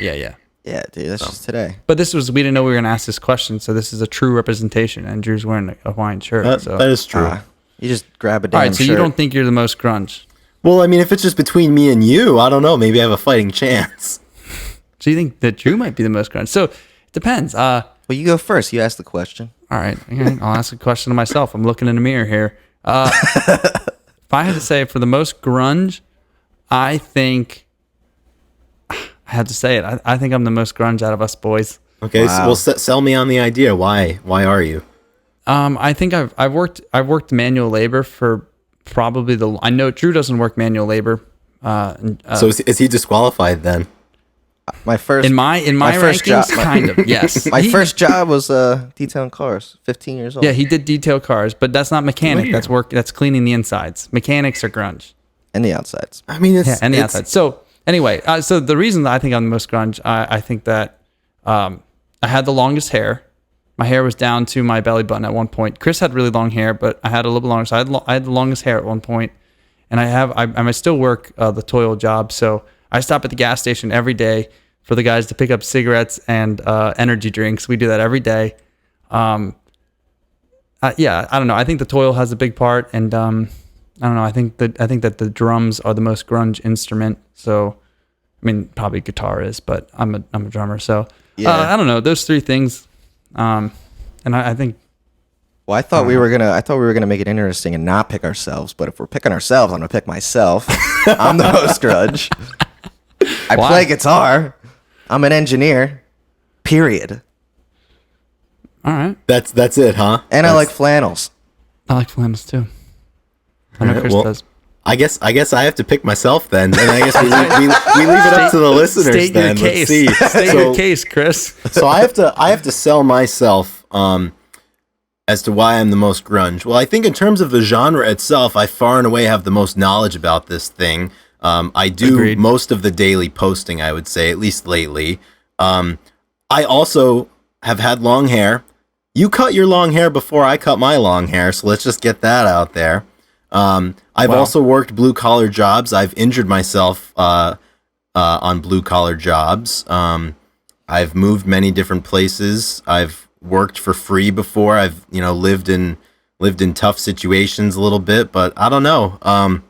Yeah, dude, that's just today. But we didn't know we were going to ask this question, so this is a true representation, and Drew's wearing a Hawaiian shirt. That is true. You just grab a damn All right, so shirt. you don't think you're the most grunge? Well, I mean, if it's just between me and you, I don't know. Maybe I have a fighting chance. So you think that Drew might be the most grunge? So it depends. Well, you go first. You ask the question. All right, okay, I'll ask a question to myself. I'm looking in the mirror here. If I had to say for the most grunge, I think I had to say it. I think I'm the most grunge out of us boys. Okay, so sell me on the idea. Why are you? I think I've worked manual labor for probably I know Drew doesn't work manual labor. So is he disqualified then? My first in my first rankings, job, kind of, yes. My first job was detailing cars. 15 years old. Yeah, he did detail cars, but that's not mechanic. Weird. That's cleaning the insides. Mechanics are grunge. And the outsides. I mean, And the outside. So anyway, so the reason that I think I'm the most grunge, I think that I had the longest hair. My hair was down to my belly button at one point. Chris had really long hair, but I had a little bit longer. So I had the longest hair at one point, and I still work the toil job. So I stop at the gas station every day for the guys to pick up cigarettes and energy drinks. We do that every day. I don't know. I think the toil has a big part, and I don't know. I think that the drums are the most grunge instrument. So, I mean, probably guitar is, but I'm a drummer. So, I don't know. Those three things. And I think. Well, I thought we were gonna make it interesting and not pick ourselves. But if we're picking ourselves, I'm gonna pick myself. I'm the most grunge. I play guitar. I'm an engineer. Period. All right. That's it, huh? And I like flannels. I like flannels too. I know Chris does. I guess I have to pick myself then, and I guess we leave it up to the listeners. State then. your case. Let's see. State your case, Chris. So I have to sell myself as to why I'm the most grunge. Well, I think in terms of the genre itself, I far and away have the most knowledge about this thing. I do Agreed. most of the daily posting, I would say, at least lately. I also have had long hair. You cut your long hair before I cut my long hair, so let's just get that out there. I've also worked blue collar jobs. I've injured myself on blue collar jobs. I've moved many different places. I've worked for free before. I've lived in tough situations a little bit, but I don't know.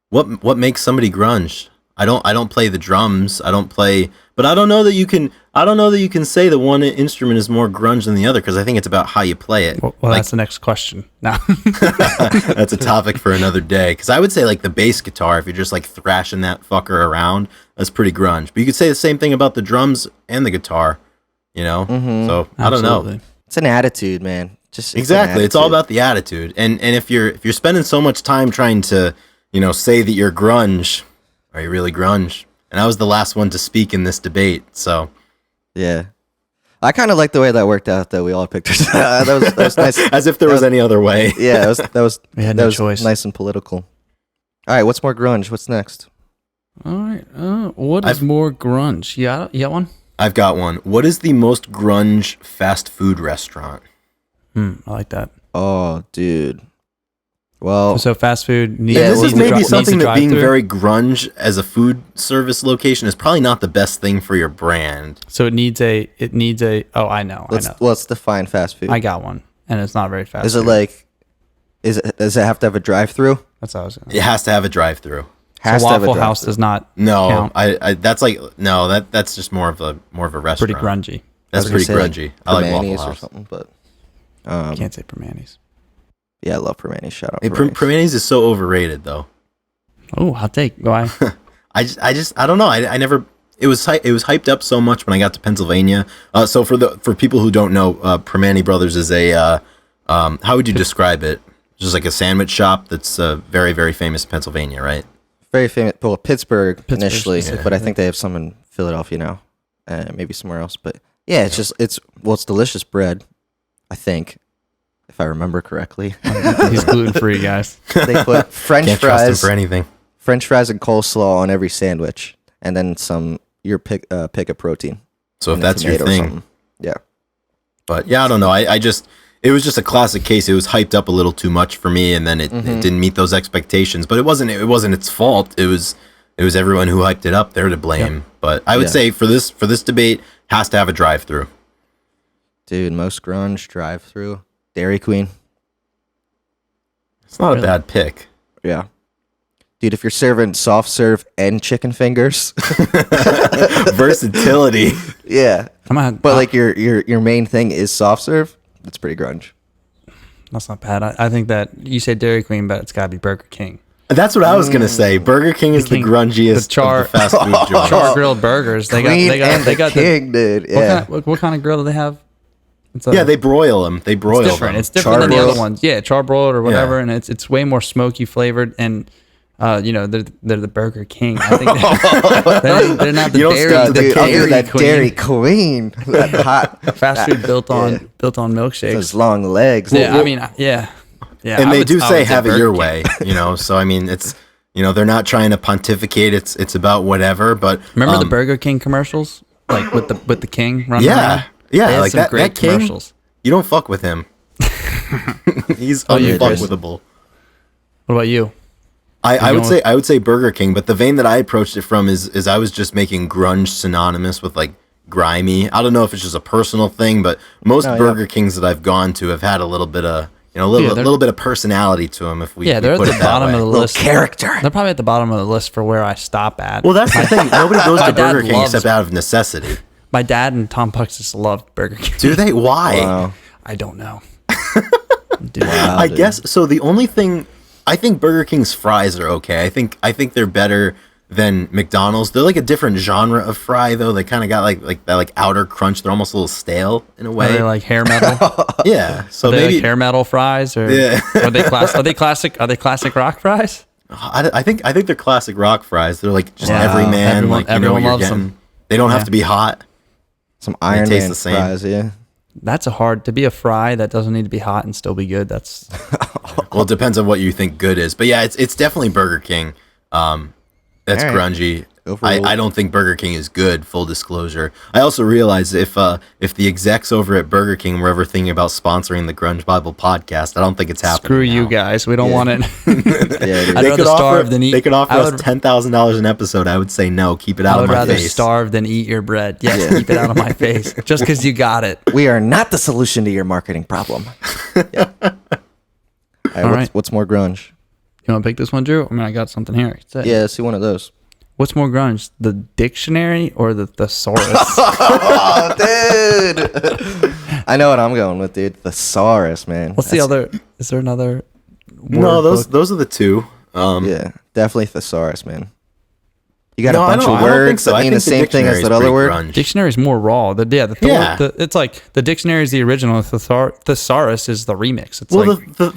What makes somebody grunge? I don't play the drums. But I don't know that you can say that one instrument is more grunge than the other, because I think it's about how you play it. Well, that's the next question. No. That's a topic for another day. Because I would say like the bass guitar, if you're just like thrashing that fucker around, that's pretty grunge. But you could say the same thing about the drums and the guitar. Mm-hmm. So I don't know. It's an attitude, man. Exactly. It's all about the attitude. And if you're spending so much time trying to say that you're grunge, are you really grunge? And I was the last one to speak in this debate, so. Yeah. I kind of like the way that worked out, though. We all picked that was nice. As if there was any other way. Yeah, that was We had no choice. nice and political. All right, what's more grunge? What's next? All right. What is more grunge? You got one? I've got one. What is the most grunge fast food restaurant? I like that. Oh, dude. Well, So fast food. This is maybe something that being very grunge as a food service location is probably not the best thing for your brand. So it needs a. Oh, I know. let's define fast food. I got one, and it's not very fast. Is it like? Does it have to have a drive-through? That's what I was. It has to have a drive-through. So Waffle House does not. No, count. that's just more of a restaurant. Pretty grungy. That's pretty grungy. I like Waffle House or something, but You can't say Permanis. yeah, I love Permanis. Shout out Permanis is so overrated, though. Oh, hot take. Why? I don't know. I never. It was hyped up so much when I got to Pennsylvania. So for people who don't know, Permani Brothers is a how would you describe it? Just like a sandwich shop that's very, very famous in Pennsylvania, right? Very famous. Well, Pittsburgh initially, specifically. but I think they have some in Philadelphia now, maybe somewhere else. But yeah, it's delicious bread, I think. if I remember correctly. He's gluten free, guys. They put French Can't trust him fries, for anything. French fries and coleslaw on every sandwich, and then some your pick of protein. So if and a that's your tomato or thing, something. Yeah. but yeah, I don't know. I just it was just a classic case. It was hyped up a little too much for me, and then it didn't meet those expectations. But it wasn't its fault. It was everyone who hyped it up. They're to blame. Yep. But I would say for this debate, has to have a drive-through. Dude, most grunge drive-through. Dairy Queen. It's not a bad pick. Yeah. Dude, if you're serving soft serve and chicken fingers. Versatility. Yeah. But like your main thing is soft serve, that's pretty grunge. that's not bad. I think that you say Dairy Queen, but it's got to be Burger King. That's what I was gonna say. Burger King is the grungiest of the fast food joints. Char grilled burgers. They got King, dude. Yeah. What kind of grill do they have? Yeah, they broil them. They broil It's different. them. It's different than the Char-broiled. other ones. Yeah, charbroiled or whatever, Yeah. and it's way more smoky flavored. And they're the Burger King. I think they're not the You don't dairy. stick to the The King. Dairy that Queen. Dairy Queen. That hot. Fast food built on Those milkshakes. long legs. Yeah, I mean, yeah. And I they would- do I say would have it Burger your King. way, So I mean, it's they're not trying to pontificate. It's about whatever. But Remember the Burger King commercials, like with the king running Yeah. around? Yeah, They had like some that- great that king- commercials. You don't fuck with him. He's yeah, Chris. unfuckwithable. What about you? I would going say Burger King, but the vein that I approached it from is I was just making grunge synonymous with like grimy. I don't know if it's just a personal thing, but most Burger Kings that I've gone to have had a little bit of a little bit of personality to them. If we Yeah, they're at put the it that bottom way. of the list. character. They're probably at the bottom of the list for where I stop at. Well, that's the thing. Nobody goes My to dad Burger King loves- except out of necessity. My dad and Tom Puxis loved Burger King. Do they? Why? Wow. I don't know. Dude, I guess so. The only thing I think Burger King's fries are okay. I think they're better than McDonald's. They're like a different genre of fry though. They kind of got like that outer crunch. They're almost a little stale in a Are way. they like hair metal? Yeah. So Are they maybe like hair metal fries, or Yeah. are they classic? Are they classic rock fries? I think they're classic rock fries. They're like just Yeah. every man. Everyone- Like you know everyone what you're loves getting. them. They don't Yeah. have to be hot. Some Iron taste Man the same. fries, yeah. That's to be a fry that doesn't need to be hot and still be good. That's Well, it depends on what you think good is. But yeah, it's definitely Burger King. That's All right. grungy. Overruled. I don't think Burger King is good, full disclosure. I also realized if the execs over at Burger King were ever thinking about sponsoring the Grunge Bible podcast, I don't think it's happening. screw you now. guys. We don't want it. Yeah, dude. I'd rather starve than eat. They could offer I us would- $10,000 an episode. I would say no. Keep it out I of would my rather face. starve than eat your bread. Yes, keep it out of my face. Just because you got it. We are not the solution to your marketing problem. Yeah. All right. What's more grunge? You want to pick this one, Drew? I mean, I got something here. Yeah, let's see one of those. What's more grunge, the dictionary or the thesaurus? Oh, dude. I know what I'm going with, dude. Thesaurus, man. What's the other? Is there another? No, word book? those are the two. Yeah, definitely thesaurus, man. You got No, a bunch I don't of think words so. that I mean the think same thing as dictionary is that other pretty word. grunge. Dictionary is more raw. Yeah. It's like the dictionary is the original. Thesaurus is the remix. It's Well, like the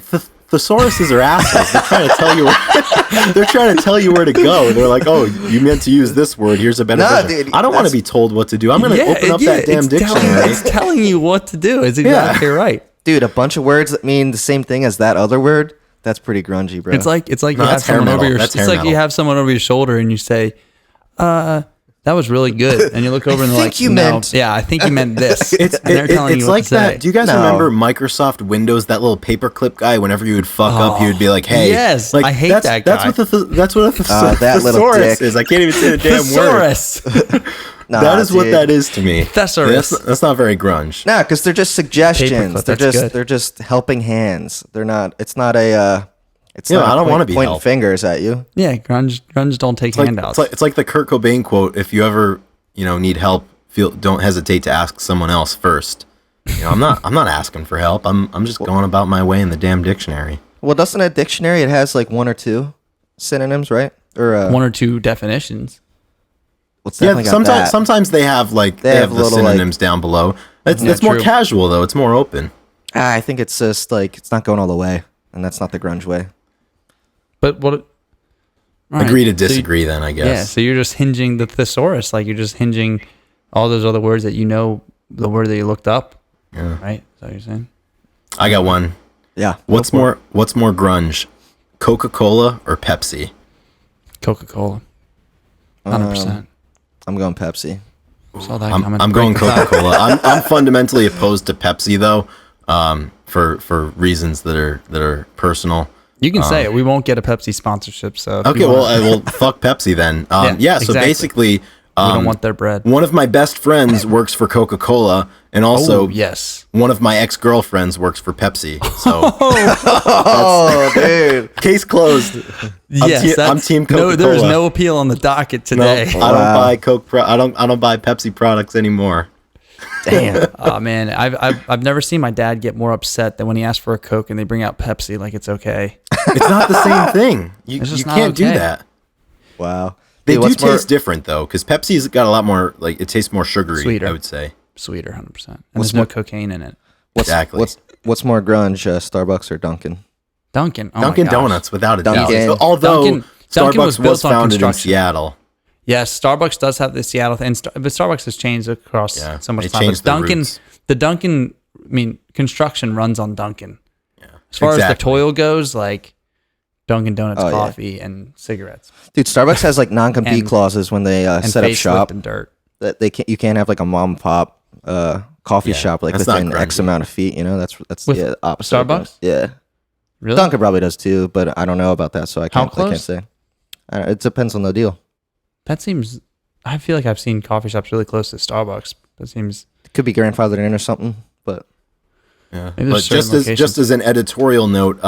thesauruses are assholes. They're trying to tell you. They're trying to tell you where to go. They're like, "Oh, you meant to use this word. Here's a better Nah, version." dude, I don't want to that's- be told what to do. I'm going to open up that damn it's dictionary. It's telling you what to do. It's exactly right. Dude, a bunch of words that mean the same thing as that other word. That's pretty grungy, bro. It's like No, you have that's hair someone over metal. your. That's It's hair like you metal. have someone over your shoulder and you say, that was really good," and you look over and they're think like, you "No, meant- yeah, I think you meant this." It's and they're telling it's you what like to say. that. Do you guys No. remember Microsoft Windows? That little paperclip guy. Whenever you would fuck up, he would be like, "Hey, yes, like, I hate that's, that That's guy. that's what a that little thesaurus dick. is. I can't even say the damn word. Thesaurus. Nah, That is what dude. that is to me. Thesaurus. That's not very grunge. Nah, because they're just suggestions. Paperclip, They're that's just good. they're just helping hands. They're not. It's not a. It's Yeah, not. I don't wanna be pointing helped. fingers at you. Yeah, grunge don't take It's like, handouts. it's like the Kurt Cobain quote: "If you ever need help, don't hesitate to ask someone else first." I'm not asking for help. I'm just going about my way in the damn dictionary. Well, doesn't a dictionary it has like one or two synonyms, right? Or one or two definitions. It's Yeah, definitely got that. sometimes they have they have the little, synonyms down below. That's Yeah, more true. casual though. It's more open. I think it's just like it's not going all the way, and that's not the grunge way. But what? all Agree to right, so you- disagree then, I Yeah, guess. so you're just hinging the thesaurus, like you're just hinging all those other words that the word that you looked up. Yeah. Right? Is that what you're saying? I got one. Yeah. What's more grunge? Coca-Cola or Pepsi? Coca-Cola. 100%. I'm going Pepsi. Saw that coming. I'm going Coca-Cola. I'm fundamentally opposed to Pepsi though, for reasons that are personal. You can say it. We won't get a Pepsi sponsorship. So Okay, well, fuck Pepsi then. Yeah, so exactly. basically, we don't want their bread. one of my best friends works for Coca-Cola, and also Oh, yes. one of my ex-girlfriends works for Pepsi. So Oh, dude. case closed. Yes, I'm team No, Coca-Cola. there's no appeal on the docket No, I today. don't buy Coke. I don't buy Pepsi products anymore. Damn. Oh man, I've never seen my dad get more upset than when he asks for a Coke and they bring out Pepsi like it's okay. It's not the same thing. You It's just not can't do okay. that. Wow. They Dude, do what's taste different though, because Pepsi's got a lot more. Like it tastes more sugary. Sweeter. I would say. Sweeter, 100%. And there's no cocaine in it. Exactly. What's more grunge, Starbucks or Dunkin'? Dunkin'. Oh Dunkin' my gosh. Donuts, without a Dunkin'. doubt. Although Dunkin' was Starbucks built was on founded in construction. Seattle. Yes, Starbucks does have the Seattle thing, but Starbucks has changed across Yeah, so much they time. But changed the Dunkin', roots. the Dunkin', I mean, construction runs on Dunkin'. Yeah. As far as the Exactly. toil goes, like Dunkin' Donuts Oh, yeah. coffee and cigarettes Dude, Starbucks has like non-compete And- clauses when they and set up facelift shop and dirt. that you can't have like a mom and pop coffee Yeah, shop like that's not within X grungy. amount of feet. You know, that's With the opposite. of Starbucks? grunge. Yeah, Really? Dunkin' probably does too, but I don't know about that, so I How can't close? say. It depends on the deal. That seems. I feel like I've seen coffee shops really close to Starbucks. That seems. It could be grandfathered in or something, but Yeah. Maybe But there's certain locations. just as an editorial note,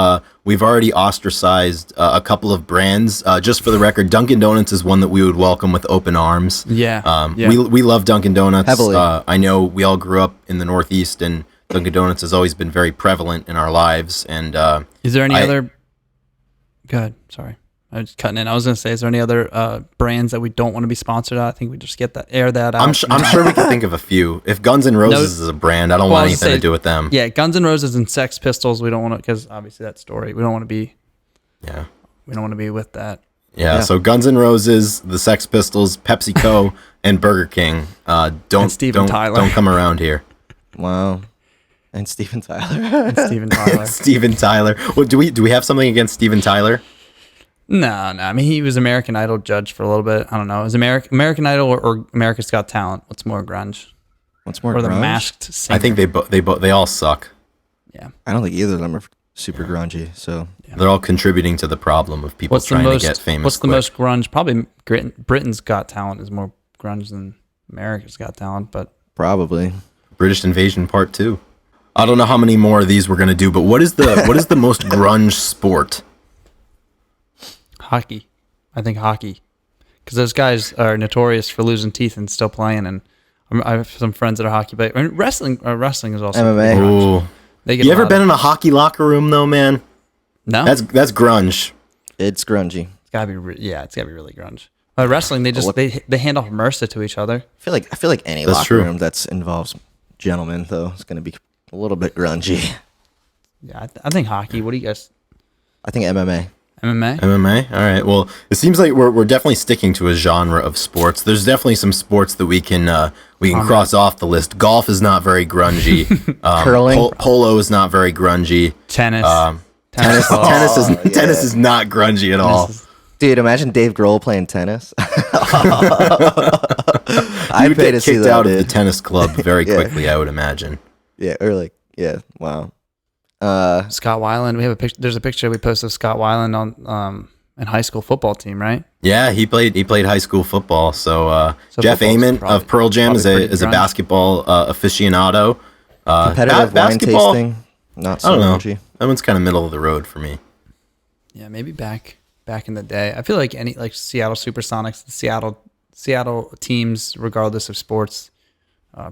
we've already ostracized a couple of brands. Just for the record, Dunkin' Donuts is one that we would welcome with open arms. Yeah. Yeah. We love Dunkin' Donuts. Heavily. I know we all grew up in the Northeast, and Dunkin' Donuts has always been very prevalent in our lives. And Is there any I- other? Go ahead. Sorry, I was cutting in. I was going to say, is there any other brands that we don't want to be sponsored at? I think we just get that out. I'm sure we can think of a few. If Guns N' Roses is a brand, I don't Well, I want was anything gonna to say, do with them. Yeah, Guns N' Roses and Sex Pistols. We don't want to, because obviously that story. We don't want to be. Yeah. We don't want to be with that. Yeah, so Guns N' Roses, the Sex Pistols, PepsiCo, and Burger King. Don't Steven Tyler. don't come around here. wow. And Steven Tyler. And Steven Tyler. Steven Tyler. Well, do we have something against Steven Tyler? No. I mean, he was American Idol judge for a little bit. I don't know. Is American Idol or America's Got Talent? What's more grunge? What's more Or the grunge? Masked Singer? I think they all suck. Yeah. I don't think either of them are super grungy. So They're all contributing to the problem of people trying to get famous. What's the quick. most grunge? Probably Britain's Got Talent is more grunge than America's Got Talent, but probably. British Invasion Part 2? I don't know how many more of these we're gonna do, but what is the most grunge sport? hockey. I think hockey, because those guys are notorious for losing teeth and still playing. And I have some friends that are hockey players. I mean, wrestling is also MMA. pretty grunge. Ooh. They get You a ever lot been of- in a hockey locker room though, man? No, That's grunge. It's grungy. it's gotta be. It's gotta be really grunge. Wrestling, they just they hand off MRSA to each other. I feel like any That's locker true. room that involves gentlemen though is going to be a little bit grungy. Yeah, I think hockey. What do you guys? I think MMA. MMA. MMA. All right. Well, it seems like we're definitely sticking to a genre of sports. There's definitely some sports that we can cross off the list. Golf is not very grungy. Curling? Polo is not very grungy. Tennis. Tennis Oh, yeah. tennis is not grungy at all. Dude, imagine Dave Grohl playing tennis. You I'd would pay get to see kicked that. out of the Dude. tennis club very Yeah. quickly, I would imagine. Yeah, or like, yeah, wow. Scott Weiland. We have a picture. There's a picture we posted of Scott Weiland on in high school football team, right? Yeah, he played high school football. So So Jeff football's Amon probably- of Pearl Jam is probably a pretty grunge. basketball aficionado. Competitive wine basketball, tasting, not I so don't know. grungy. That one's kind of middle of the road for me. Yeah, maybe back in the day. I feel like any like Seattle Supersonics, the Seattle teams, regardless of sports,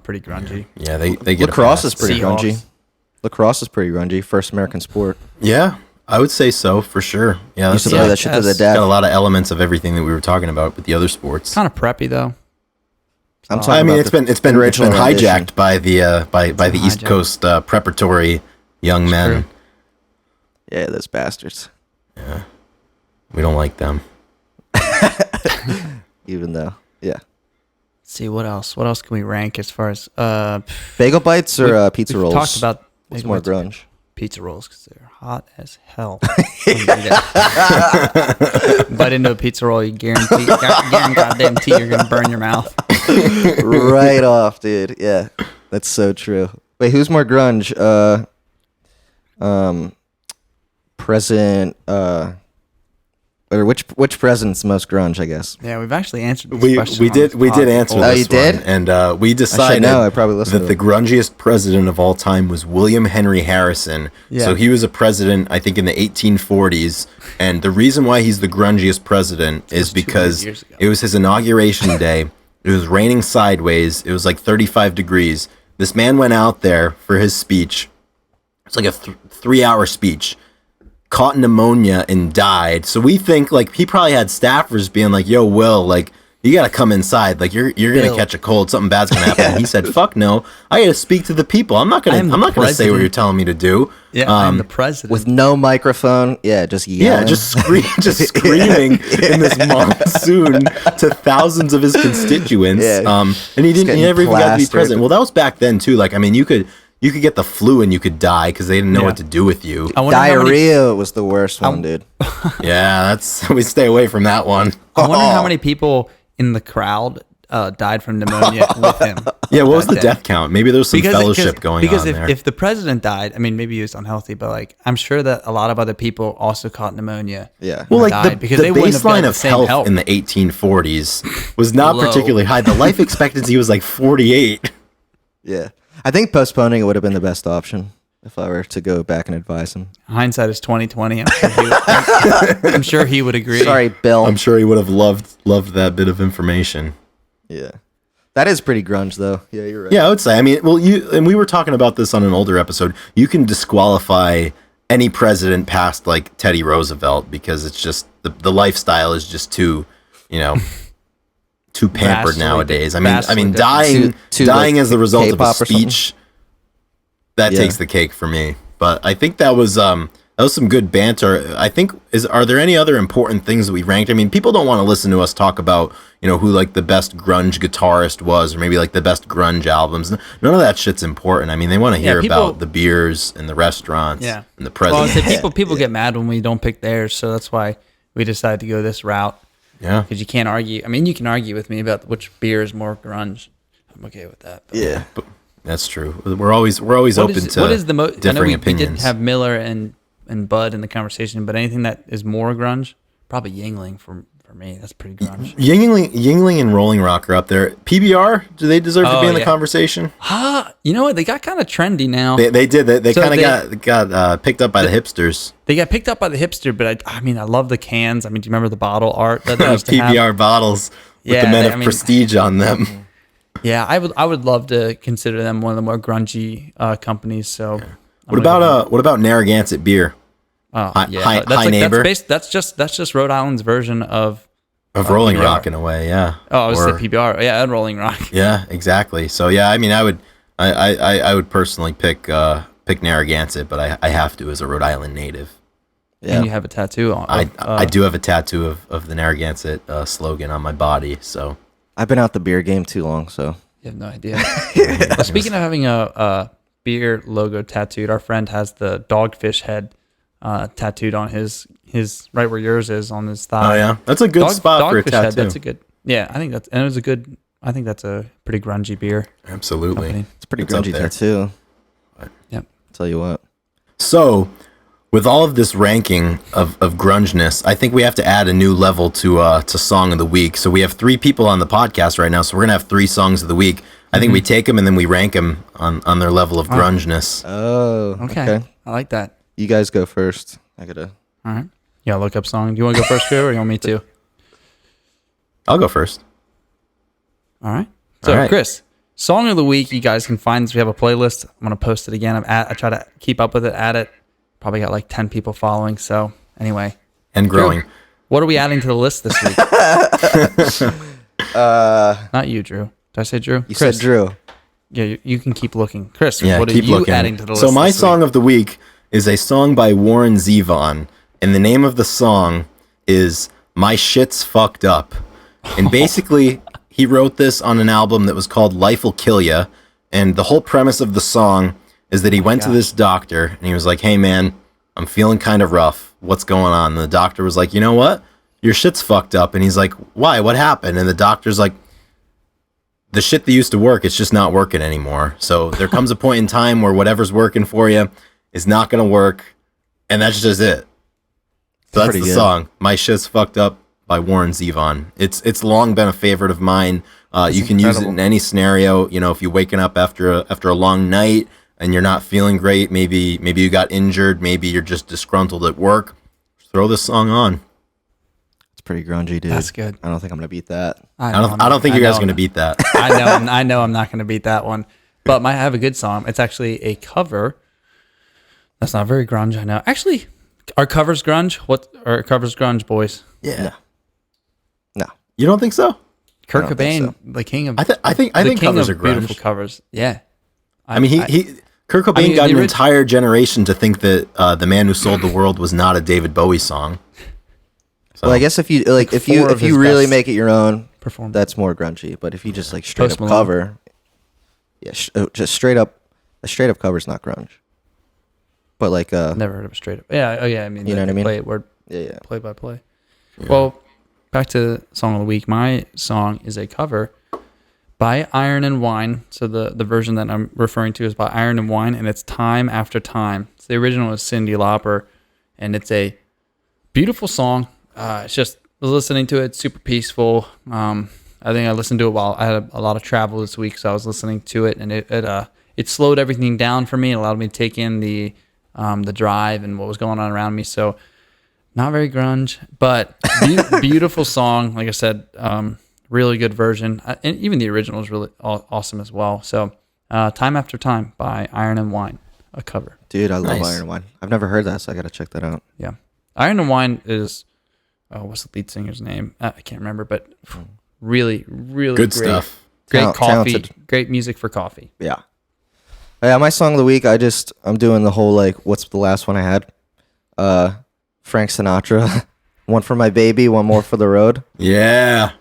pretty grungy. Yeah, they get a Lacrosse pass. is pretty Seahawks. grungy. Lacrosse is pretty grungy. First American sport. Yeah, I would say so for sure. Yeah, Used that's to play that shit to the Yes. death. got a lot of elements of everything that we were talking about with the other sports. Kind of preppy though. I'm talking I mean, about it's been original rendition. hijacked by the by the East hijacked. Coast preparatory young men. true. Yeah, those bastards. We don't like them. Even though, yeah. Let's see what else. What else can we rank as far as Bagel bites or pizza we've rolls? talked about What's bagel more bites. grunge? pizza rolls because they're hot as hell. Bite into a pizza roll, you guarantee you're gonna burn your mouth. Right off, dude. Yeah, that's so true. Wait, who's more grunge? President. Or which president's most grunge? I guess. Yeah, we've actually answered this We question. we did answer Oh, this you did? one, and we decided know. I probably listened that to the grungiest president of all time was William Henry Harrison. Yeah. So he was a president, I think, in the 1840s, and the reason why he's the grungiest president is 200 because years ago. it was his inauguration day. It was raining sideways. It was like 35 degrees. This man went out there for his speech. It's like a 3-hour speech. Caught pneumonia and died. So we think like he probably had staffers being like, "Yo, Will, like you gotta come inside. Like you're gonna catch a cold. Something bad's gonna happen." And he said, "Fuck no, I gotta speak to the people. I'm not gonna say what you're telling me to do." Yeah, I'm the president. With no microphone. Yeah, just yelling. Yeah, just screaming in this monsoon to thousands of his constituents. Yeah. And he never even got to be plastered. president. Well, that was back then too. Like, I mean, you could get the flu and you could die because they didn't know what to do with you. I wonder how many- Diarrhea was the worst one, dude. Yeah, we stay away from that one. I wonder how many people in the crowd died from pneumonia with him. Yeah, what was the that day. death count? Maybe there was some fellowship going on there. Because if the president died, I mean, maybe he was unhealthy, but like I'm sure that a lot of other people also caught pneumonia. Yeah. Well, like died the because they wouldn't have gotten baseline the of same health in the 1840s was not Low. particularly high. The life expectancy was like 48. Yeah. I think postponing it would have been the best option if I were to go back and advise him. Hindsight is 2020. I'm sure he would agree. Sorry, Bill. I'm sure he would have loved that bit of information. Yeah. That is pretty grunge, though. Yeah, you're right. Yeah, I would say. I mean, well, we were talking about this on an older episode. You can disqualify any president past like Teddy Roosevelt because it's just the lifestyle is just too, too pampered Vastly nowadays. I vastly mean, different. dying like, as the result of a K-pop or something? speech that Yeah. takes the cake for me. But I think that was some good banter. I think are there any other important things that we ranked? I mean, people don't want to listen to us talk about, who like the best grunge guitarist was or maybe like the best grunge albums. None of that shit's important. I mean, they want to hear people- about the beers and the restaurants Yeah. and the Well, I presidents. say people get mad when we don't pick theirs, so that's why we decided to go this route. Yeah. Because you can't argue. I mean, you can argue with me about which beer is more grunge. I'm okay with that. But Yeah. But that's true. We're always What open is, to what is the most? I know differing we opinions. did have Miller and Bud in the conversation, but anything that is more grunge, probably Yingling for me. That's pretty grunge. Yingling and Rolling Rock are up there. PBR, do they deserve to be in the conversation? You know what? They got kind of trendy now. They did. They So kind of got picked up by the hipsters. They got picked up by the hipster, but I mean, I love the cans. I mean, do you remember the bottle art that they used to have? PBR bottles with Yeah, the men they- of I mean- prestige on them. Yeah, I would love to consider them one of the more grungy companies. So, What about Narragansett beer? High Neighbor? That's just Rhode Island's version of Rolling PBR. Rock in a way, yeah. Oh, I would Or- say PBR. Yeah, and Rolling Rock. Yeah, exactly. So yeah, I mean, I would personally pick Narragansett, but I have to as a Rhode Island native. Yeah. And you have a tattoo on. I do have a tattoo of the Narragansett slogan on my body. So I've been out the beer game too long, so. You have no idea. Well, speaking of having a beer logo tattooed, our friend has the dogfish head tattooed on his right where yours is on his thigh. oh yeah, that's a good spot for a Dogfish tattoo. head. That's a good. Yeah, I think that's a pretty grungy beer. Absolutely. company. It's a pretty It's up grungy there. tattoo. Yep. Tell you what. So, with all of this ranking of grungeness, I think we have to add a new level to song of the week. So we have 3 people on the podcast right now, so we're gonna have 3 songs of the week. I think we take them and then we rank them on their level of grungeness. Oh, Okay. I like that. You guys go first. I gotta. All right. Yeah, look up song. Do you want to go first, Joe, or you want me to? I'll go first. All right. So, All right. Chris, song of the week, you guys can find this. We have a playlist. I'm going to post it again. I try to keep up with it, add it. Probably got like 10 people following. So, anyway. And growing. Drew, what are we adding to the list this week? Not you, Drew. Did I say Drew? You Chris. said Drew. Yeah, you can keep looking. Chris, Yeah, what are keep you looking. adding to the list So my this song week? of the week is a song by Warren Zevon, and the name of the song is "My Shit's Fucked Up." And basically, he wrote this on an album that was called "Life'll Kill Ya," and the whole premise of the song is that he went to this doctor and he was like, "Hey man, I'm feeling kind of rough. What's going on?" And the doctor was like, "You know what? Your shit's fucked up." And he's like, "Why? What happened?" And the doctor's like, "The shit that used to work, it's just not working anymore. So there comes a point in time where whatever's working for you is not going to work. And that's just it." So that's the song. "My Shit's Fucked Up" by Warren Zevon. It's long been a favorite of mine. You can use it in any scenario. You know, if you're waking up after a long night and you're not feeling great, maybe you got injured, maybe you're just disgruntled at work, just throw this song on. It's pretty grungy, dude. That's good. I don't think I'm gonna beat that. I don't think you guys are gonna beat that. I know I'm not gonna beat that one. But I have a good song. It's actually a cover. That's not very grunge, I know. Actually, are covers grunge? What are covers grunge, boys? Yeah. No. You don't think so? Kurt Cobain, the king of I think covers are grunge. Beautiful covers. Yeah. I mean, Kurt Cobain got an entire generation to think that "The Man Who Sold the World" was not a David Bowie song. So, well, I guess if you if you really make it your own, performance, that's more grungy. But if you just like straight up cover, yeah, just straight up a straight up cover's not grunge. But like never heard of a straight up. Yeah, oh yeah. I mean, you know what I mean? Play it word. Yeah. Play by play. Yeah. Well, back to song of the week. My song is a cover by Iron and Wine. So the version that I'm referring to is by Iron and Wine, and it's "Time After Time." So the original is Cyndi Lauper, and it's a beautiful song. It's just, I was listening to it, it's super peaceful. I think I listened to it while I had a lot of travel this week, so I was listening to it, and it slowed everything down for me. It allowed me to take in the drive and what was going on around me. So not very grunge, but beautiful song. Like I said, really good version. And even the original is really awesome as well. So "Time After Time" by Iron and Wine, a cover. Dude, I love Iron and Wine. I've never heard that, so I got to check that out. Yeah. Iron and Wine is, what's the lead singer's name? I can't remember, but really, really good great stuff. Great coffee, talented. Great music for coffee. Yeah. Yeah, my song of the week, I'm doing the whole, like, what's the last one I had? Frank Sinatra. "One for My Baby, One More for the Road." Yeah.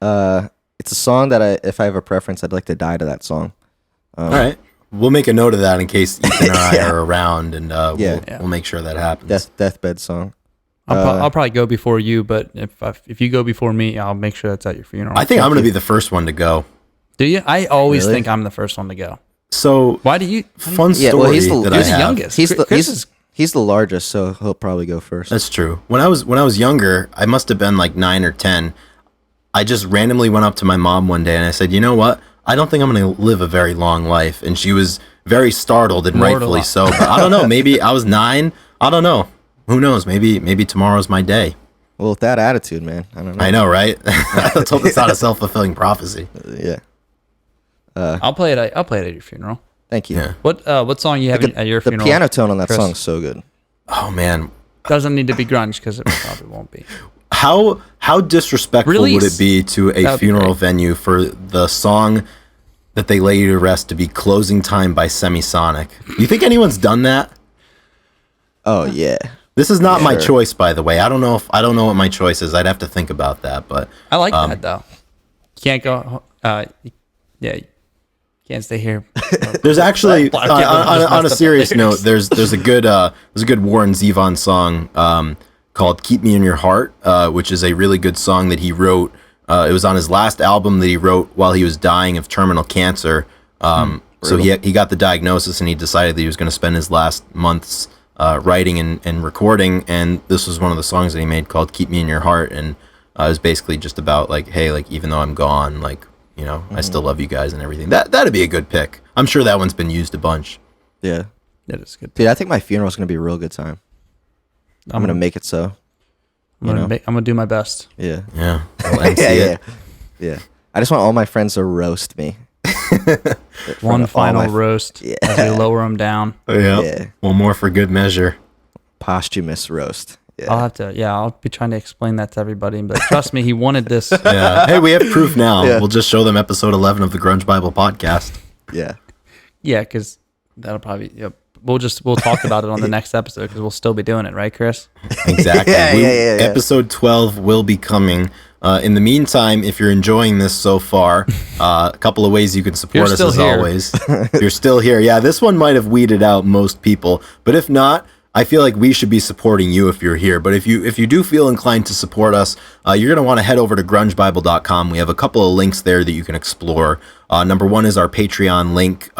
It's a song that if I have a preference, I'd like to die to that song. All right. We'll make a note of that in case Ethan and I are around, and we'll make sure that happens. Deathbed song. I'll probably go before you, but if you go before me, I'll make sure that's at your funeral. I think I'm going to be the first one to go. Do you? I always think I'm the first one to go. So why do you? Fun story. Yeah, well, he's that you're I the have. youngest. He's the largest, so he'll probably go first. That's true. When I was younger, I must have been like 9 or 10. I just randomly went up to my mom one day and I said, "You know what? I don't think I'm going to live a very long life." And she was very startled, and rightfully so. But I don't know. Maybe I was 9. I don't know. Who knows? Maybe tomorrow's my day. Well, with that attitude, man, I don't know. I know, right? Let's hope it's not a self-fulfilling prophecy. Yeah. I'll play it at your funeral. Thank you. Yeah. What song you have at your funeral? The piano tone on that Chris? song is so good. Oh man, doesn't need to be grunge because it probably won't be. How disrespectful Release. would it be to a funeral venue for the song that they lay you to rest to be "Closing Time" by Semisonic? You think anyone's done that? Oh yeah. This is not my choice, by the way. I don't know what my choice is. I'd have to think about that. But I like that though. You can't go. You can't stay here. There's actually on a serious note. There's a good Warren Zevon song called "Keep Me in Your Heart," which is a really good song that he wrote. It was on his last album that he wrote while he was dying of terminal cancer. So he got the diagnosis and he decided that he was going to spend his last months writing and recording. And this was one of the songs that he made called "Keep Me in Your Heart," and it was basically just about like, hey, like even though I'm gone, like, you know, I still love you guys and everything. That'd be a good pick. I'm sure that one's been used a bunch. Yeah. That is good. Dude, I think my funeral is going to be a real good time. I'm going to make it so. I'm gonna do my best. Yeah. Yeah. Yeah. I just want all my friends to roast me. One final roast as we lower them down. Yeah. One more for good measure. Posthumous roast. Yeah. I'll be trying to explain that to everybody. But trust me, he wanted this. Yeah. Hey, we have proof now. Yeah. We'll just show them episode 11 of the Grunge Bible podcast. Yeah. Yeah, because that'll probably. Yep. We'll talk about it on the next episode because we'll still be doing it, right, Chris? Exactly. Yeah. Episode 12 will be coming In the meantime, if you're enjoying this so far, a couple of ways you can support us as always. You're still here. Yeah, this one might have weeded out most people, but if not, I feel like we should be supporting you if you're here. But if you do feel inclined to support us, you're going to want to head over to grungebible.com. We have a couple of links there that you can explore. Number one is our Patreon link.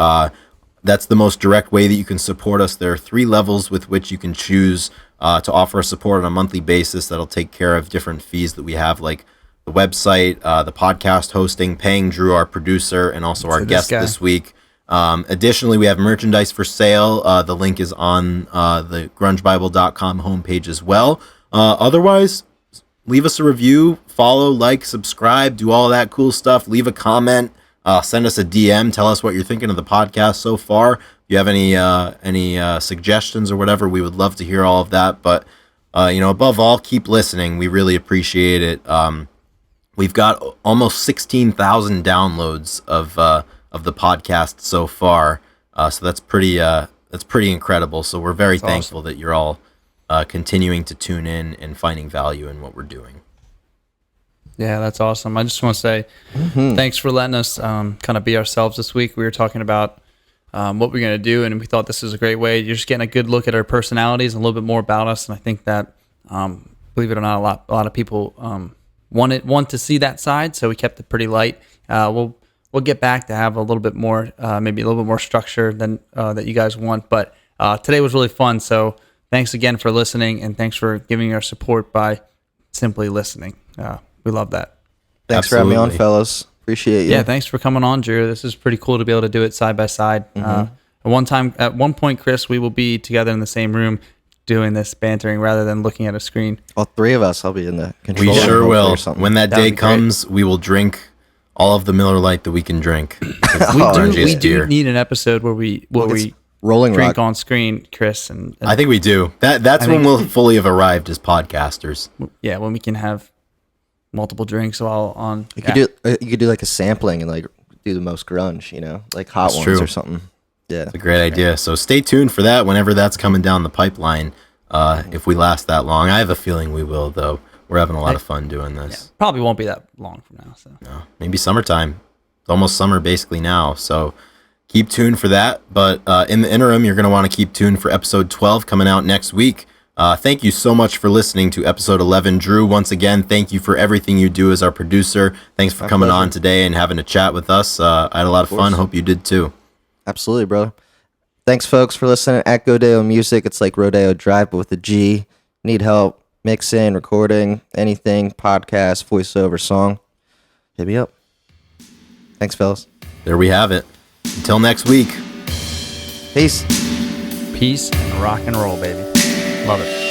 That's the most direct way that you can support us. There are 3 levels with which you can choose to offer support on a monthly basis that'll take care of different fees that we have, like the website, the podcast hosting, paying Drew, our producer, and also our guest this week. Additionally, we have merchandise for sale. The link is on the grungebible.com homepage as well. Otherwise, leave us a review, follow, like, subscribe, do all that cool stuff. Leave a comment, send us a DM, tell us what you're thinking of the podcast so far. If you have any suggestions or whatever, we would love to hear all of that. But above all, keep listening. We really appreciate it. We've got almost 16,000 downloads of the podcast so far, so that's pretty incredible. So we're very thankful that you're all continuing to tune in and finding value in what we're doing. Yeah, that's awesome. I just want to say thanks for letting us kind of be ourselves this week. We were talking about what we're going to do, and we thought this was a great way. You're just getting a good look at our personalities and a little bit more about us, and I think that, believe it or not, a lot of people want to see that side, so we kept it pretty light. We'll get back to have a little bit more, maybe a little bit more structure than that you guys want. But today was really fun. So thanks again for listening, and thanks for giving your support by simply listening. We love that. Thanks for having me on, fellas. Appreciate you. Yeah, thanks for coming on, Drew. This is pretty cool to be able to do it side by side. At one point, Chris, we will be together in the same room doing this bantering rather than looking at a screen. All 3 of us. I'll be in the control room. We sure will. When that day That'd comes, we will drink all of the Miller Lite that we can drink. We do need an episode where we rolling drink rock on screen, Chris. And I think we do. That's when we'll fully have arrived as podcasters. Yeah, when we can have multiple drinks while on. You could do like a sampling and like do the most grunge, like hot ones or something. Yeah, it's a great idea. So stay tuned for that whenever that's coming down the pipeline. If we last that long, I have a feeling we will, though. We're having a lot of fun doing this. Yeah, probably won't be that long from now. So no, maybe summertime. It's almost summer basically now. So keep tuned for that. But in the interim, you're going to want to keep tuned for episode 12 coming out next week. Thank you so much for listening to episode 11. Drew, once again, thank you for everything you do as our producer. Thanks for coming on today and having a chat with us. I had a lot of fun. Hope you did too. Absolutely, brother. Thanks, folks, for listening at Godeo Music. It's like Rodeo Drive, but with a G. Need help mixing, recording, anything, podcast, voiceover, song, hit me up. Thanks, fellas. There we have it. Until next week. Peace. Peace and rock and roll, baby. Love it.